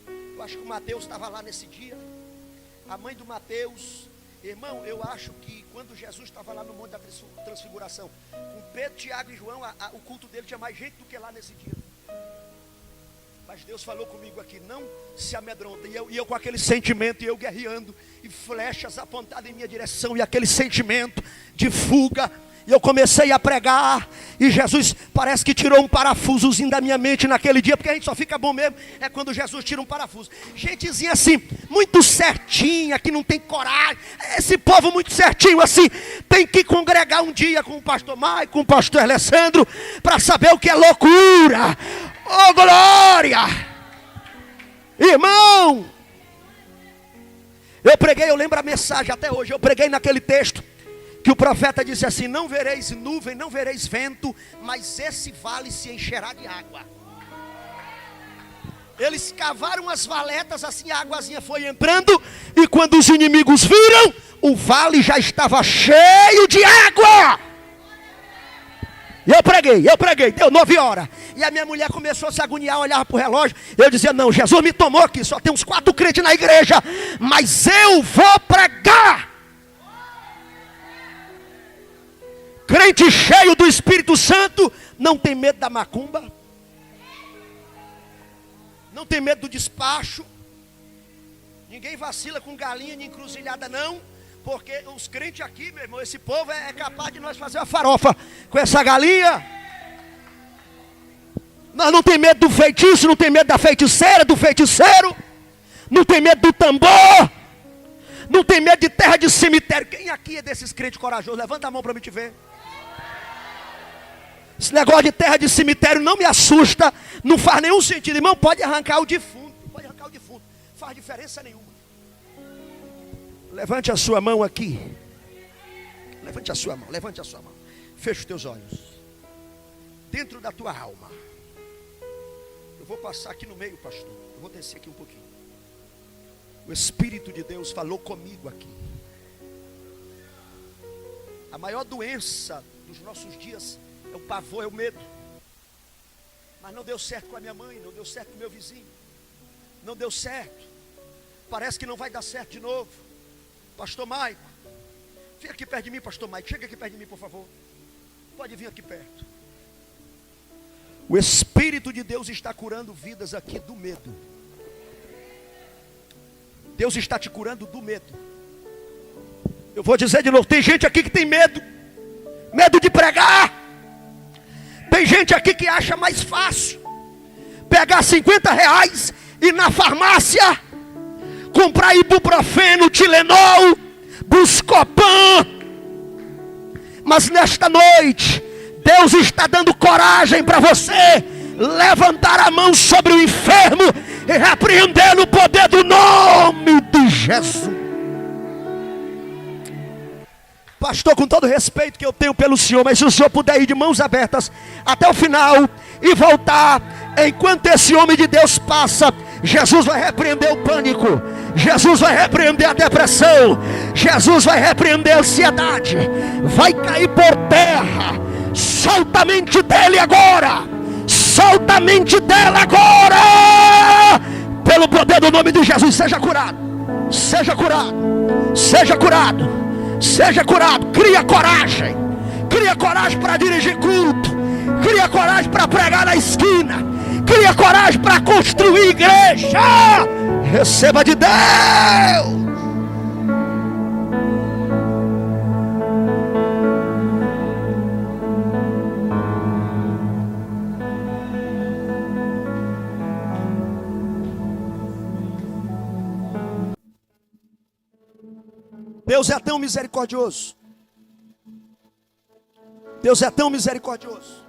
Eu acho que o Mateus estava lá nesse dia, a mãe do Mateus. Irmão, eu acho que quando Jesus estava lá no Monte da Transfiguração, com Pedro, Tiago e João, o culto dele tinha mais gente do que lá nesse dia. Mas Deus falou comigo aqui: não se amedronta. E eu com aquele sentimento, e eu guerreando, e flechas apontadas em minha direção, e aquele sentimento de fuga. E eu comecei a pregar, e Jesus parece que tirou um parafusozinho da minha mente naquele dia, porque a gente só fica bom mesmo é quando Jesus tira um parafuso. Gentezinha assim, muito certinha, que não tem coragem. Esse povo muito certinho assim, tem que congregar um dia com o pastor Maico, com o pastor Alessandro, para saber o que é loucura. Oh glória! Irmão, eu preguei, eu lembro a mensagem até hoje. Eu preguei naquele texto que o profeta disse assim: não vereis nuvem, não vereis vento, mas esse vale se encherá de água. Eles cavaram as valetas assim, a águazinha foi entrando, e quando os inimigos viram, o vale já estava cheio de água. E eu preguei, deu 9 horas. E a minha mulher começou a se agoniar, olhava para o relógio. Eu dizia: não, Jesus me tomou aqui, só tem uns 4 crentes na igreja, mas eu vou pregar. Crente cheio do Espírito Santo não tem medo da macumba, não tem medo do despacho. Ninguém vacila com galinha nem encruzilhada não. Porque os crentes aqui, meu irmão, esse povo é capaz de nós fazer uma farofa com essa galinha. Nós não tem medo do feitiço, não tem medo da feiticeira, do feiticeiro. Não tem medo do tambor. Não tem medo de terra de cemitério. Quem aqui é desses crentes corajosos? Levanta a mão para me te ver. Esse negócio de terra de cemitério não me assusta. Não faz nenhum sentido. Irmão, pode arrancar o defunto. Pode arrancar o defunto. Faz diferença nenhuma. Levante a sua mão aqui. Levante a sua mão. Levante a sua mão. Feche os teus olhos. Dentro da tua alma. Eu vou passar aqui no meio, pastor. Eu vou descer aqui um pouquinho. O Espírito de Deus falou comigo aqui. A maior doença dos nossos dias é o pavor, é o medo. Mas não deu certo com a minha mãe, não deu certo com o meu vizinho. Não deu certo. Parece que não vai dar certo de novo. Pastor Maico, fica aqui perto de mim, pastor Maico. Chega aqui perto de mim, por favor. Pode vir aqui perto. O Espírito de Deus está curando vidas aqui do medo. Deus está te curando do medo. Eu vou dizer de novo, tem gente aqui que tem medo. Medo de pregar. Tem gente aqui que acha mais fácil pegar R$50 e ir na farmácia comprar ibuprofeno, Tilenol, Buscopan. Mas nesta noite Deus está dando coragem para você levantar a mão sobre o enfermo e repreender no poder do nome de Jesus. Pastor, com todo o respeito que eu tenho pelo Senhor, mas se o Senhor puder ir de mãos abertas até o final e voltar, enquanto esse homem de Deus passa, Jesus vai repreender o pânico, Jesus vai repreender a depressão, Jesus vai repreender a ansiedade, vai cair por terra. Solta a mente dele agora, solta a mente dela agora, pelo poder do nome de Jesus. Seja curado, seja curado, seja curado, seja curado. Cria coragem para dirigir culto, cria coragem para pregar na esquina, cria coragem para construir igreja. Receba de Deus. Deus é tão misericordioso. Deus é tão misericordioso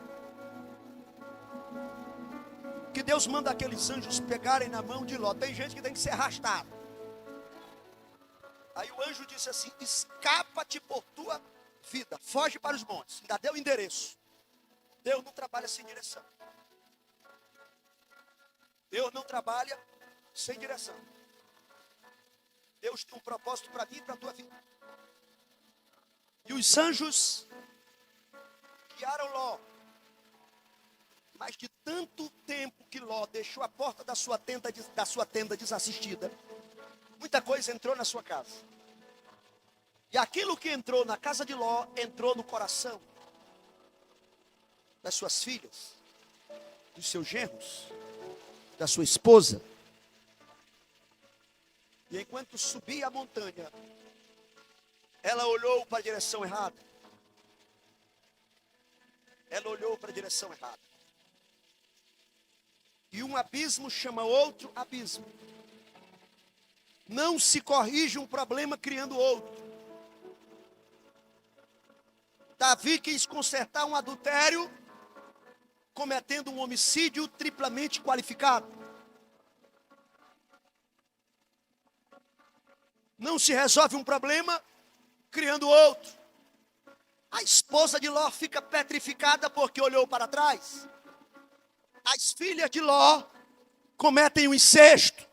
que Deus manda aqueles anjos pegarem na mão de Ló. Tem gente que tem que ser arrastado. Aí o anjo disse assim: escapa-te por tua vida, foge para os montes. Ainda deu o endereço. Deus não trabalha sem direção. Deus não trabalha sem direção. Deus tem um propósito para mim e para a tua vida. E os anjos guiaram Ló. Mas de tanto tempo que Ló deixou a porta da sua tenda desassistida, muita coisa entrou na sua casa. E aquilo que entrou na casa de Ló, entrou no coração das suas filhas, dos seus genros, da sua esposa. E enquanto subia a montanha, ela olhou para a direção errada. Ela olhou para a direção errada. E um abismo chama outro abismo. Não se corrige um problema criando outro. Davi quis consertar um adultério cometendo um homicídio triplamente qualificado. Não se resolve um problema criando outro. A esposa de Ló fica petrificada porque olhou para trás. As filhas de Ló cometem um incesto.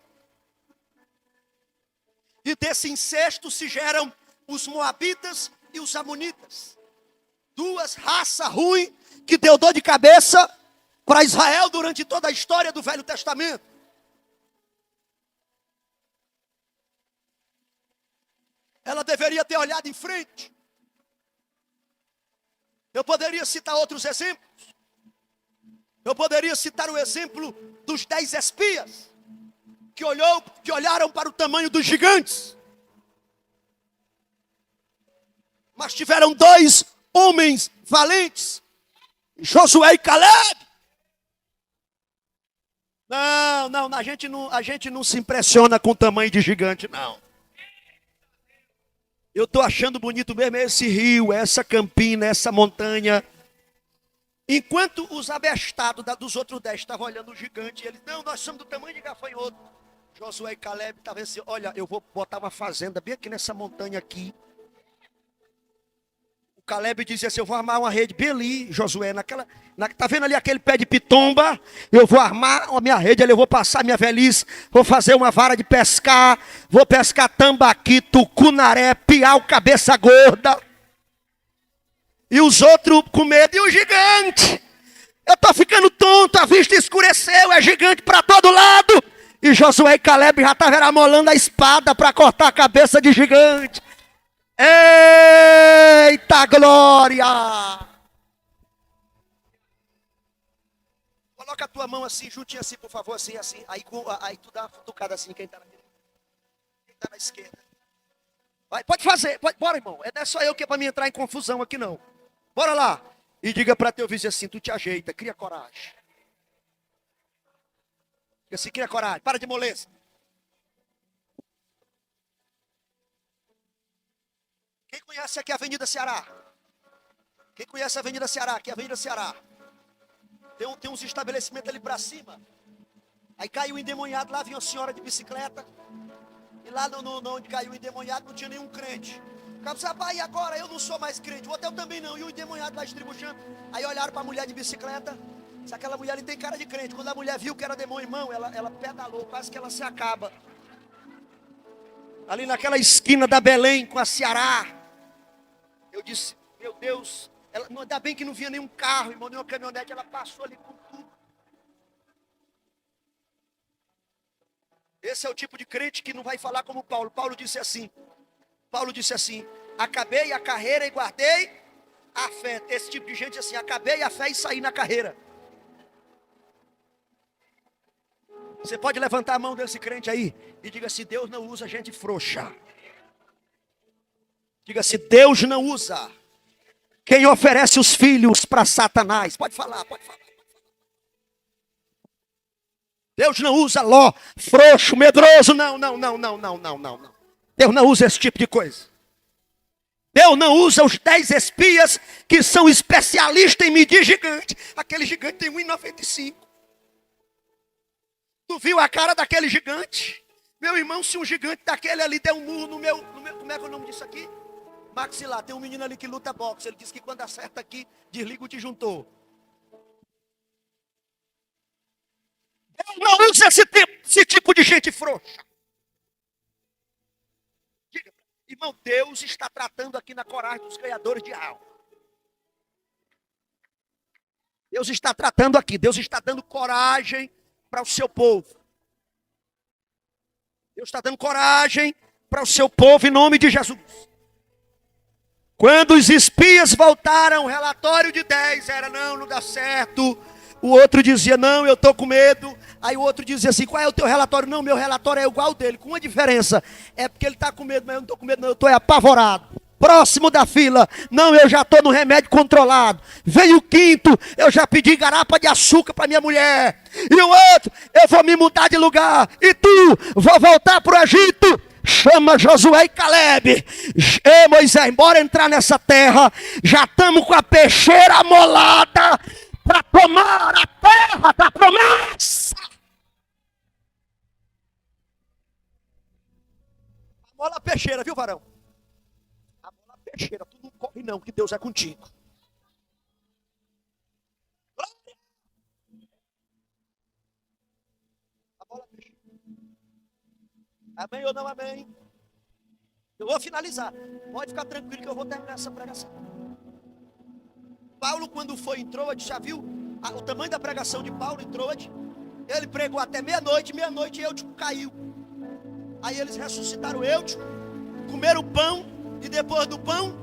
E desse incesto se geram os moabitas e os amonitas. Duas raças ruins que deu dor de cabeça para Israel durante toda a história do Velho Testamento. Ela deveria ter olhado em frente. Eu poderia citar outros exemplos. Eu poderia citar o exemplo dos 10 espias que olharam para o tamanho dos gigantes. Mas tiveram 2 homens valentes, Josué e Caleb. Não, a gente não se impressiona com o tamanho de gigante, não. Eu estou achando bonito mesmo esse rio, essa campina, essa montanha. Enquanto os abestados dos outros 10 estavam olhando o gigante, eles, não, nós somos do tamanho de gafanhoto. Josué e Caleb estavam assim, olha, eu vou botar uma fazenda bem aqui nessa montanha aqui. O Caleb dizia assim, eu vou armar uma rede bem ali, Josué, tá vendo ali aquele pé de pitomba? Eu vou armar a minha rede, ali eu vou passar minha velhice, vou fazer uma vara de pescar, vou pescar tambaqui, tucunaré, piau, cabeça gorda. E os outros com medo, e o gigante? Eu estou ficando tonto, a vista escureceu, é gigante para todo lado. E Josué e Caleb já estavam amolando a espada para cortar a cabeça de gigante. Eita glória! Coloca a tua mão assim, juntinho assim, por favor, assim. Aí tu dá uma futucada assim, quem está na esquerda. Vai, pode fazer, bora irmão. Não é só eu que é para mim entrar em confusão aqui não. Bora lá. E diga para teu vizinho assim, tu te ajeita, cria coragem. Diga assim, cria coragem, para de moleza. Quem conhece aqui a Avenida Ceará? Quem conhece a Avenida Ceará? Aqui é a Avenida Ceará. Tem uns estabelecimentos ali para cima. Aí caiu o endemoniado, lá vinha uma senhora de bicicleta. E lá onde caiu o endemoniado não tinha nenhum crente. O cara disse, rapaz, e agora? Eu não sou mais crente. O outro eu também não. E o endemoniado lá distribuindo. Aí olharam para a mulher de bicicleta. Se aquela mulher ali tem cara de crente. Quando a mulher viu que era demônio, irmão, ela pedalou, quase que ela se acaba. Ali naquela esquina da Belém com a Ceará. Eu disse, meu Deus, ainda bem que não vinha nenhum carro, irmão, nenhuma caminhonete. Ela passou ali com tudo. Esse é o tipo de crente que não vai falar como Paulo. Paulo disse assim, acabei a carreira e guardei a fé. Esse tipo de gente assim, acabei a fé e saí na carreira. Você pode levantar a mão desse crente aí e diga assim, Deus não usa gente frouxa. Diga assim, Deus não usa quem oferece os filhos para Satanás. Pode falar. Deus não usa Ló, frouxo, medroso. Não. Deus não usa esse tipo de coisa. Deus não usa os 10 espias que são especialistas em medir gigante. Aquele gigante tem 1,95. Tu viu a cara daquele gigante? Meu irmão, se um gigante daquele ali der um murro no meu, como é que é o nome disso aqui? Maxilar. Tem um menino ali que luta boxe. Ele disse que quando acerta aqui, desliga o disjuntor. Deus não usa esse tipo de gente frouxa. Diga, irmão, Deus está tratando aqui na coragem dos ganhadores de alma. Deus está tratando aqui. Deus está dando coragem para o seu povo. Deus está dando coragem para o seu povo em nome de Jesus. Quando os espias voltaram, o relatório de 10 era, não dá certo. O outro dizia, não, eu estou com medo. Aí o outro dizia assim, qual é o teu relatório? Não, meu relatório é igual ao dele, com uma diferença. É porque ele está com medo, mas eu não estou com medo não, eu estou apavorado. Próximo da fila, não, eu já estou no remédio controlado. Vem o quinto, eu já pedi garapa de açúcar para minha mulher. E o outro, eu vou me mudar de lugar. E tu, vou voltar para o Egito. Chama Josué e Caleb. Ei, Moisés, bora entrar nessa terra. Já estamos com a peixeira amolada para tomar a terra da promessa. Amola a peixeira, viu, varão? Amola a peixeira, tu não corre não, que Deus é contigo. Amola a peixeira. Amém ou não amém? Eu vou finalizar. Pode ficar tranquilo que eu vou terminar essa pregação. Paulo, quando foi em Troade, já viu o tamanho da pregação de Paulo em Troade? Ele pregou até meia-noite Eutico caiu. Aí eles ressuscitaram Eutico, comeram o pão, e depois do pão,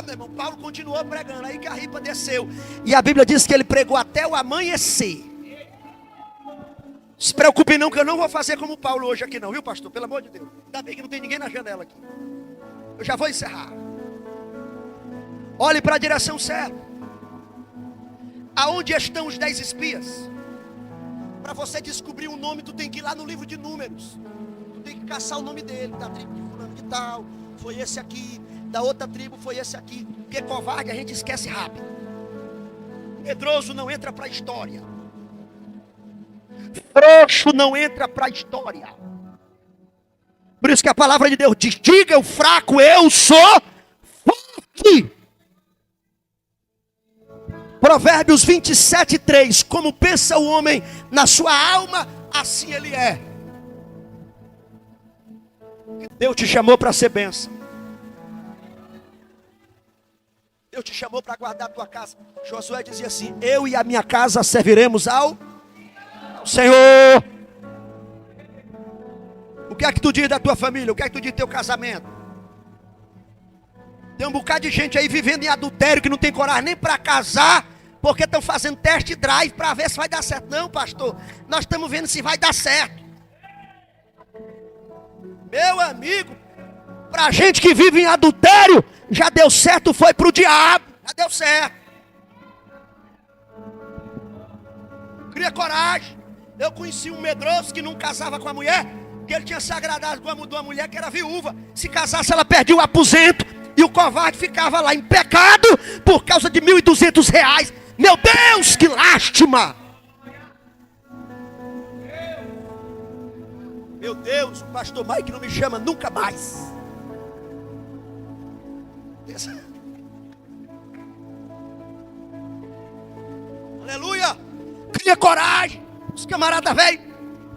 meu irmão, Paulo continuou pregando, aí que a ripa desceu. E a Bíblia diz que ele pregou até o amanhecer. Se preocupe não, que eu não vou fazer como Paulo hoje aqui não, viu pastor? Pelo amor de Deus. Ainda bem que não tem ninguém na janela aqui. Eu já vou encerrar. Olhe para a direção certa. Aonde estão os 10 espias? Para você descobrir um nome, tu tem que ir lá no livro de Números. Tu tem que caçar o nome dele, da tribo de fulano de tal, foi esse aqui, da outra tribo foi esse aqui. Porque covarde a gente esquece rápido. Medroso não entra para a história. Frouxo não entra para a história. Por isso que a palavra de Deus diz: diga o fraco, eu sou forte. Provérbios 27:3. Como pensa o homem na sua alma, assim ele é. Deus te chamou para ser bênção. Deus te chamou para guardar a tua casa. Josué dizia assim: eu e a minha casa serviremos ao Senhor. O que é que tu diz da tua família? O que é que tu diz do teu casamento? Tem um bocado de gente aí vivendo em adultério que não tem coragem nem para casar, porque estão fazendo test drive para ver se vai dar certo. Não, pastor, nós estamos vendo se vai dar certo. Meu amigo, para gente que vive em adultério, já deu certo, foi para o diabo. Já deu certo. Cria coragem. Eu conheci um medroso que não casava com a mulher, que ele tinha se agradado com uma mulher que era viúva. Se casasse, ela perdia o aposento. E o covarde ficava lá em pecado por causa de R$1.200. Meu Deus, que lástima! Meu Deus, o pastor Mike não me chama nunca mais. Aleluia! Cria coragem. Os camaradas velhos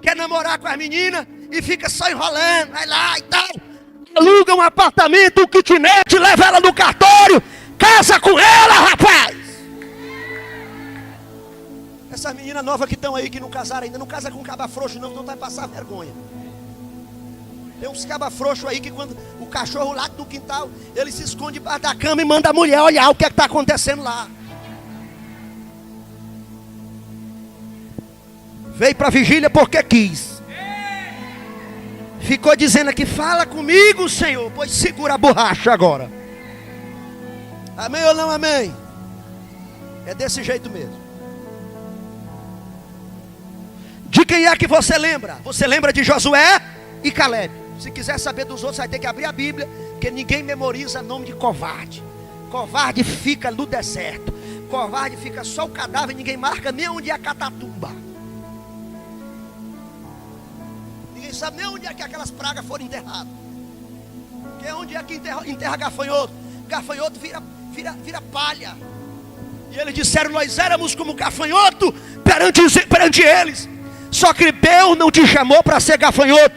quer namorar com as meninas e fica só enrolando, vai lá e tal. Aluga um apartamento, um kitnet, leva ela no cartório, casa com ela, rapaz. Essas meninas novas que estão aí, que não casaram ainda, não casa com caba frouxo não, senão vai passar vergonha. Tem uns caba frouxo aí que quando o cachorro late no quintal, ele se esconde debaixo da cama e manda a mulher olhar o que é que está acontecendo lá. Veio para a vigília porque quis. Ficou dizendo aqui: fala comigo, Senhor. Pois segura a borracha agora. Amém ou não amém? É desse jeito mesmo. De quem é que você lembra? Você lembra de Josué e Caleb. Se quiser saber dos outros, vai ter que abrir a Bíblia, porque ninguém memoriza nome de covarde. Covarde fica no deserto. Covarde fica só o cadáver, ninguém marca nem onde é a catatumba. Ninguém sabe nem onde é que aquelas pragas foram enterradas. Que é onde é que enterra gafanhoto. Gafanhoto vira palha. E eles disseram: nós éramos como gafanhoto perante eles. Só que Deus não te chamou para ser gafanhoto.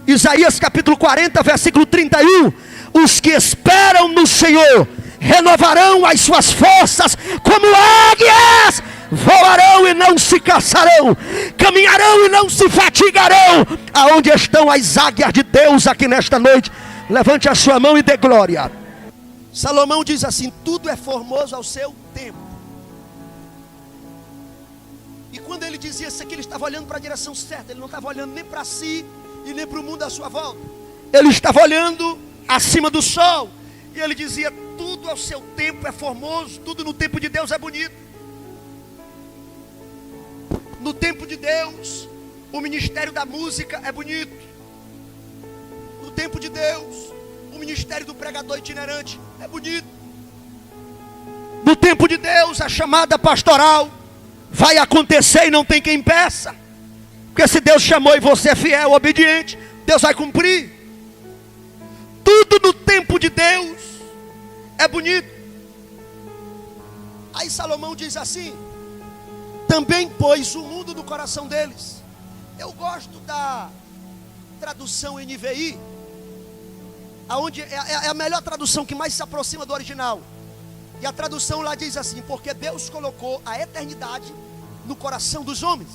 Isaías capítulo 40, versículo 31. Os que esperam no Senhor renovarão as suas forças como águias. Voarão e não se cansarão, caminharão e não se fatigarão. Aonde estão as águias de Deus aqui nesta noite? Levante a sua mão e dê glória. Salomão diz assim: tudo é formoso ao seu tempo. E quando ele dizia isso aqui, ele estava olhando para a direção certa. Ele não estava olhando nem para si e nem para o mundo à sua volta. Ele estava olhando acima do sol. E ele dizia: tudo ao seu tempo é formoso, tudo no tempo de Deus é bonito. No tempo de Deus, o ministério da música é bonito. No tempo de Deus, o ministério do pregador itinerante é bonito. No tempo de Deus, a chamada pastoral vai acontecer e não tem quem impeça. Porque se Deus chamou e você é fiel, obediente, Deus vai cumprir. Tudo no tempo de Deus é bonito. Aí Salomão diz assim: também pôs o mundo no coração deles. Eu gosto da tradução NVI, aonde é a melhor tradução, que mais se aproxima do original. E a tradução lá diz assim: porque Deus colocou a eternidade no coração dos homens.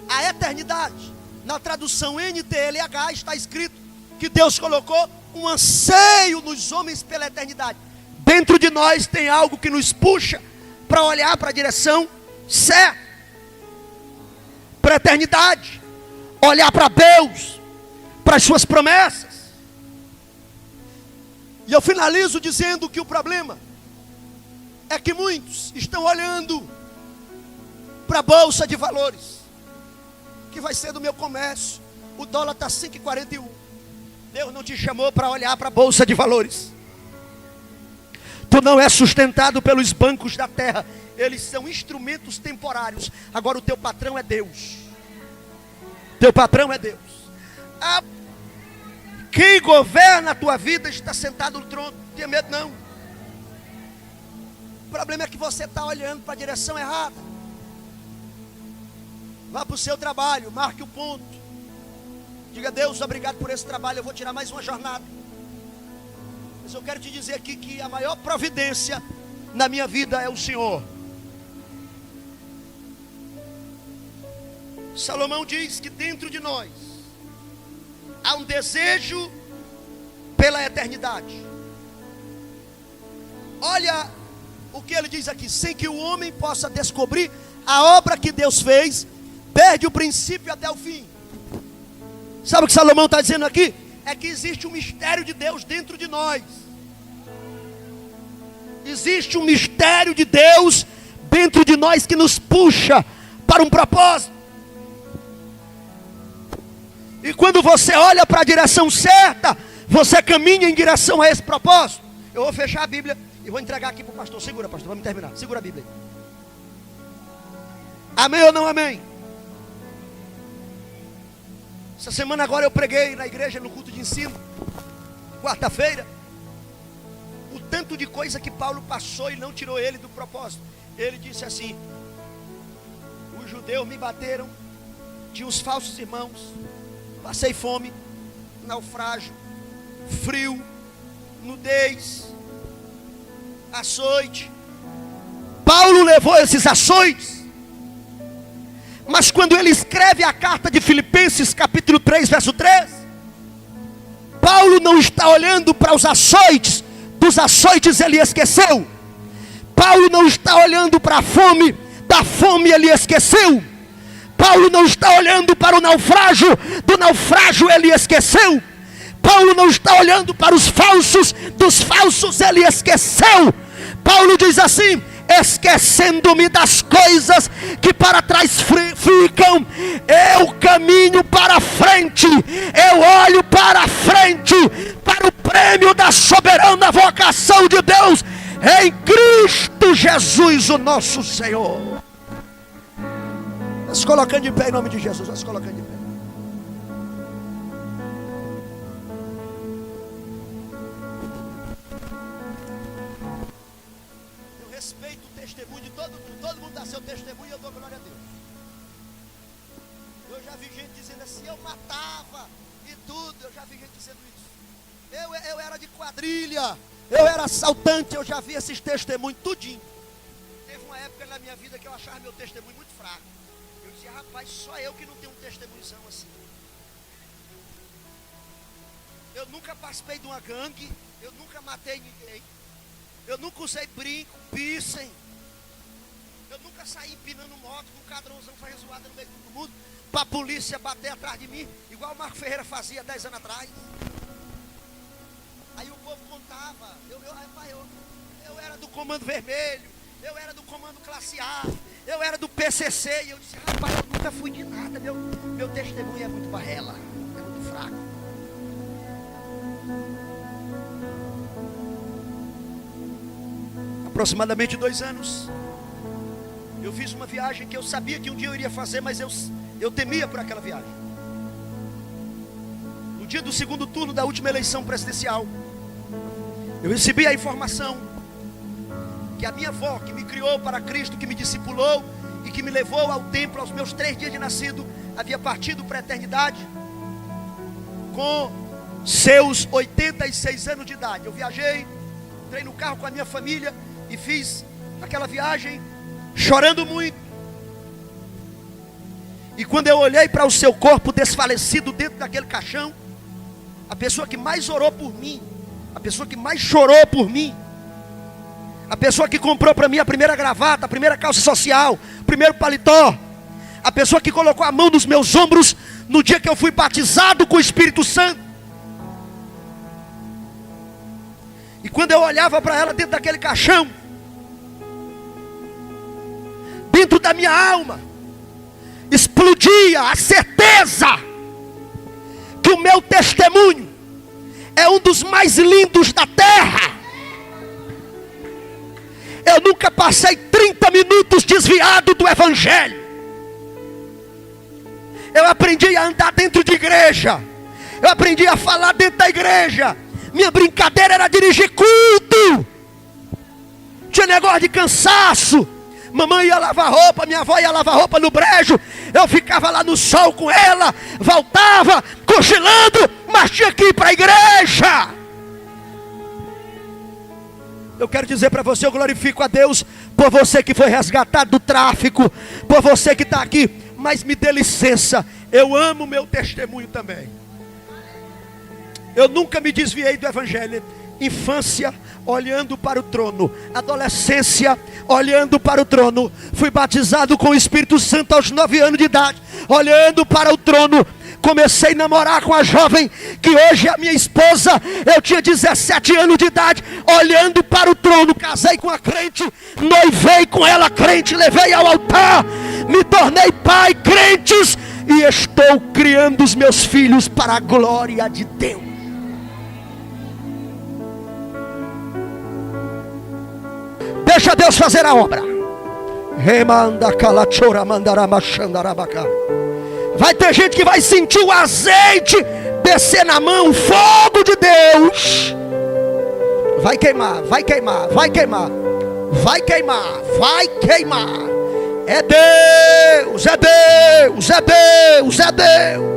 A eternidade, na tradução NTLH, está escrito que Deus colocou um anseio nos homens pela eternidade. Dentro de nós tem algo que nos puxa para olhar para a direção certa, para a eternidade, olhar para Deus, para as suas promessas. E eu finalizo dizendo que o problema é que muitos estão olhando para a bolsa de valores, que vai ser do meu comércio. O dólar está 5,41. Deus não te chamou para olhar para a bolsa de valores. Tu não é sustentado pelos bancos da terra. Eles são instrumentos temporários. Agora o teu patrão é Deus. Teu patrão é Deus. Quem governa a tua vida está sentado no trono. Não tenha medo não. O problema é que você está olhando para a direção errada. Vá para o seu trabalho, marque o ponto. Diga: Deus, obrigado por esse trabalho, eu vou tirar mais uma jornada. Mas eu quero te dizer aqui que a maior providência na minha vida é o Senhor. Salomão diz que dentro de nós há um desejo pela eternidade. Olha o que ele diz aqui: sem que o homem possa descobrir a obra que Deus fez, perde o princípio até o fim. Sabe o que Salomão está dizendo aqui? É que existe um mistério de Deus dentro de nós. Existe um mistério de Deus dentro de nós que nos puxa para um propósito. E quando você olha para a direção certa, você caminha em direção a esse propósito. Eu vou fechar a Bíblia e vou entregar aqui para o pastor. Segura, pastor, vamos terminar. Segura a Bíblia aí. Amém ou não amém? Essa semana agora eu preguei na igreja, no culto de ensino, quarta-feira, o tanto de coisa que Paulo passou e não tirou ele do propósito. Ele disse assim: os judeus me bateram, tinha os falsos irmãos, passei fome, naufrágio, frio, nudez, açoite. Paulo levou esses açoites. Mas quando ele escreve a carta de Filipenses, capítulo 3, verso 3, Paulo não está olhando para os açoites. Dos açoites ele esqueceu. Paulo não está olhando para a fome. Da fome ele esqueceu. Paulo não está olhando para o naufrágio. Do naufrágio ele esqueceu. Paulo não está olhando para os falsos. Dos falsos ele esqueceu. Paulo diz assim: esquecendo-me das coisas que para trás ficam, eu caminho para frente, eu olho para frente, para o prêmio da soberana vocação de Deus, em Cristo Jesus, o nosso Senhor. Vamos colocando de pé em nome de Jesus, vamos colocando de pé. Respeito o testemunho de todo mundo dá seu testemunho e eu dou glória a Deus. Eu já vi gente dizendo assim: eu matava e tudo. Eu já vi gente dizendo isso. Eu era de quadrilha, eu era assaltante. Eu já vi esses testemunhos tudinho. Teve uma época na minha vida que eu achava meu testemunho muito fraco. Eu dizia: rapaz, só eu que não tenho um testemunhozão assim. Eu nunca participei de uma gangue, eu nunca matei ninguém. Eu nunca usei brinco, piercing. Eu nunca saí empinando moto com um cadrãozão fazendo zoada no meio de todo mundo, para a polícia bater atrás de mim, igual o Marco Ferreira fazia 10 anos atrás. Aí o povo contava, eu era do Comando Vermelho, eu era do Comando Classe A, eu era do PCC, e eu disse: rapaz, eu nunca fui de nada, meu testemunho é muito barrela, é muito fraco. Aproximadamente 2 anos, eu fiz uma viagem que eu sabia que um dia eu iria fazer, mas eu temia por aquela viagem. No dia do segundo turno da última eleição presidencial, eu recebi a informação que a minha avó, que me criou para Cristo, que me discipulou e que me levou ao templo aos meus 3 dias de nascido, havia partido para a eternidade com seus 86 anos de idade. Eu viajei, entrei no carro com a minha família e fiz aquela viagem chorando muito. E quando eu olhei para o seu corpo desfalecido dentro daquele caixão, a pessoa que mais orou por mim, a pessoa que mais chorou por mim, a pessoa que comprou para mim a primeira gravata, a primeira calça social, o primeiro paletó, a pessoa que colocou a mão nos meus ombros no dia que eu fui batizado com o Espírito Santo. E quando eu olhava para ela dentro daquele caixão, dentro da minha alma explodia a certeza que o meu testemunho é um dos mais lindos da terra. Eu nunca passei 30 minutos desviado do evangelho. Eu aprendi a andar dentro de igreja. Eu aprendi a falar dentro da igreja. Minha brincadeira era dirigir culto. Tinha negócio de cansaço. Mamãe ia lavar roupa, minha avó ia lavar roupa no brejo. Eu ficava lá no sol com ela, voltava, cochilando, mas tinha que ir para a igreja. Eu quero dizer para você, eu glorifico a Deus por você que foi resgatado do tráfico, por você que está aqui, mas me dê licença, eu amo o meu testemunho também. Eu nunca me desviei do evangelho. Infância, olhando para o trono. Adolescência, olhando para o trono. Fui batizado com o Espírito Santo aos 9 anos de idade, olhando para o trono. Comecei a namorar com a jovem que hoje é a minha esposa. Eu tinha 17 anos de idade, olhando para o trono. Casei com a crente, noivei com ela crente, levei ao altar, me tornei pai, crentes, e estou criando os meus filhos para a glória de Deus. Deixa Deus fazer a obra. Vai ter gente que vai sentir o azeite descer na mão, o fogo de Deus. Vai queimar, vai queimar, vai queimar, vai queimar, vai queimar. É Deus, é Deus, é Deus, é Deus.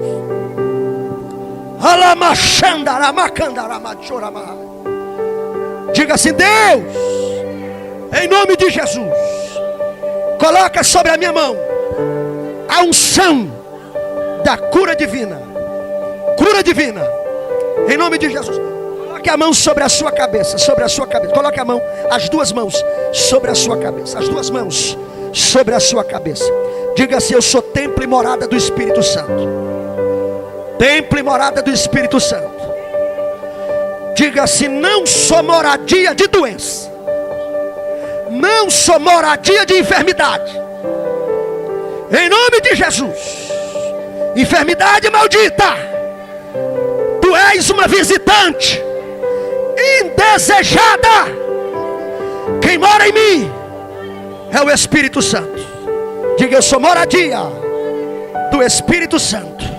Diga assim: Deus, em nome de Jesus, coloca sobre a minha mão a unção da cura divina. Cura divina, em nome de Jesus. Coloque a mão sobre a sua cabeça, sobre a sua cabeça. Coloque a mão, as duas mãos sobre a sua cabeça, as duas mãos sobre a sua cabeça. Diga assim: eu sou templo e morada do Espírito Santo. Templo e morada do Espírito Santo. Diga assim: não sou moradia de doença, não sou moradia de enfermidade. Em nome de Jesus. Enfermidade maldita, tu és uma visitante indesejada. Quem mora em mim é o Espírito Santo. Diga: eu sou moradia do Espírito Santo.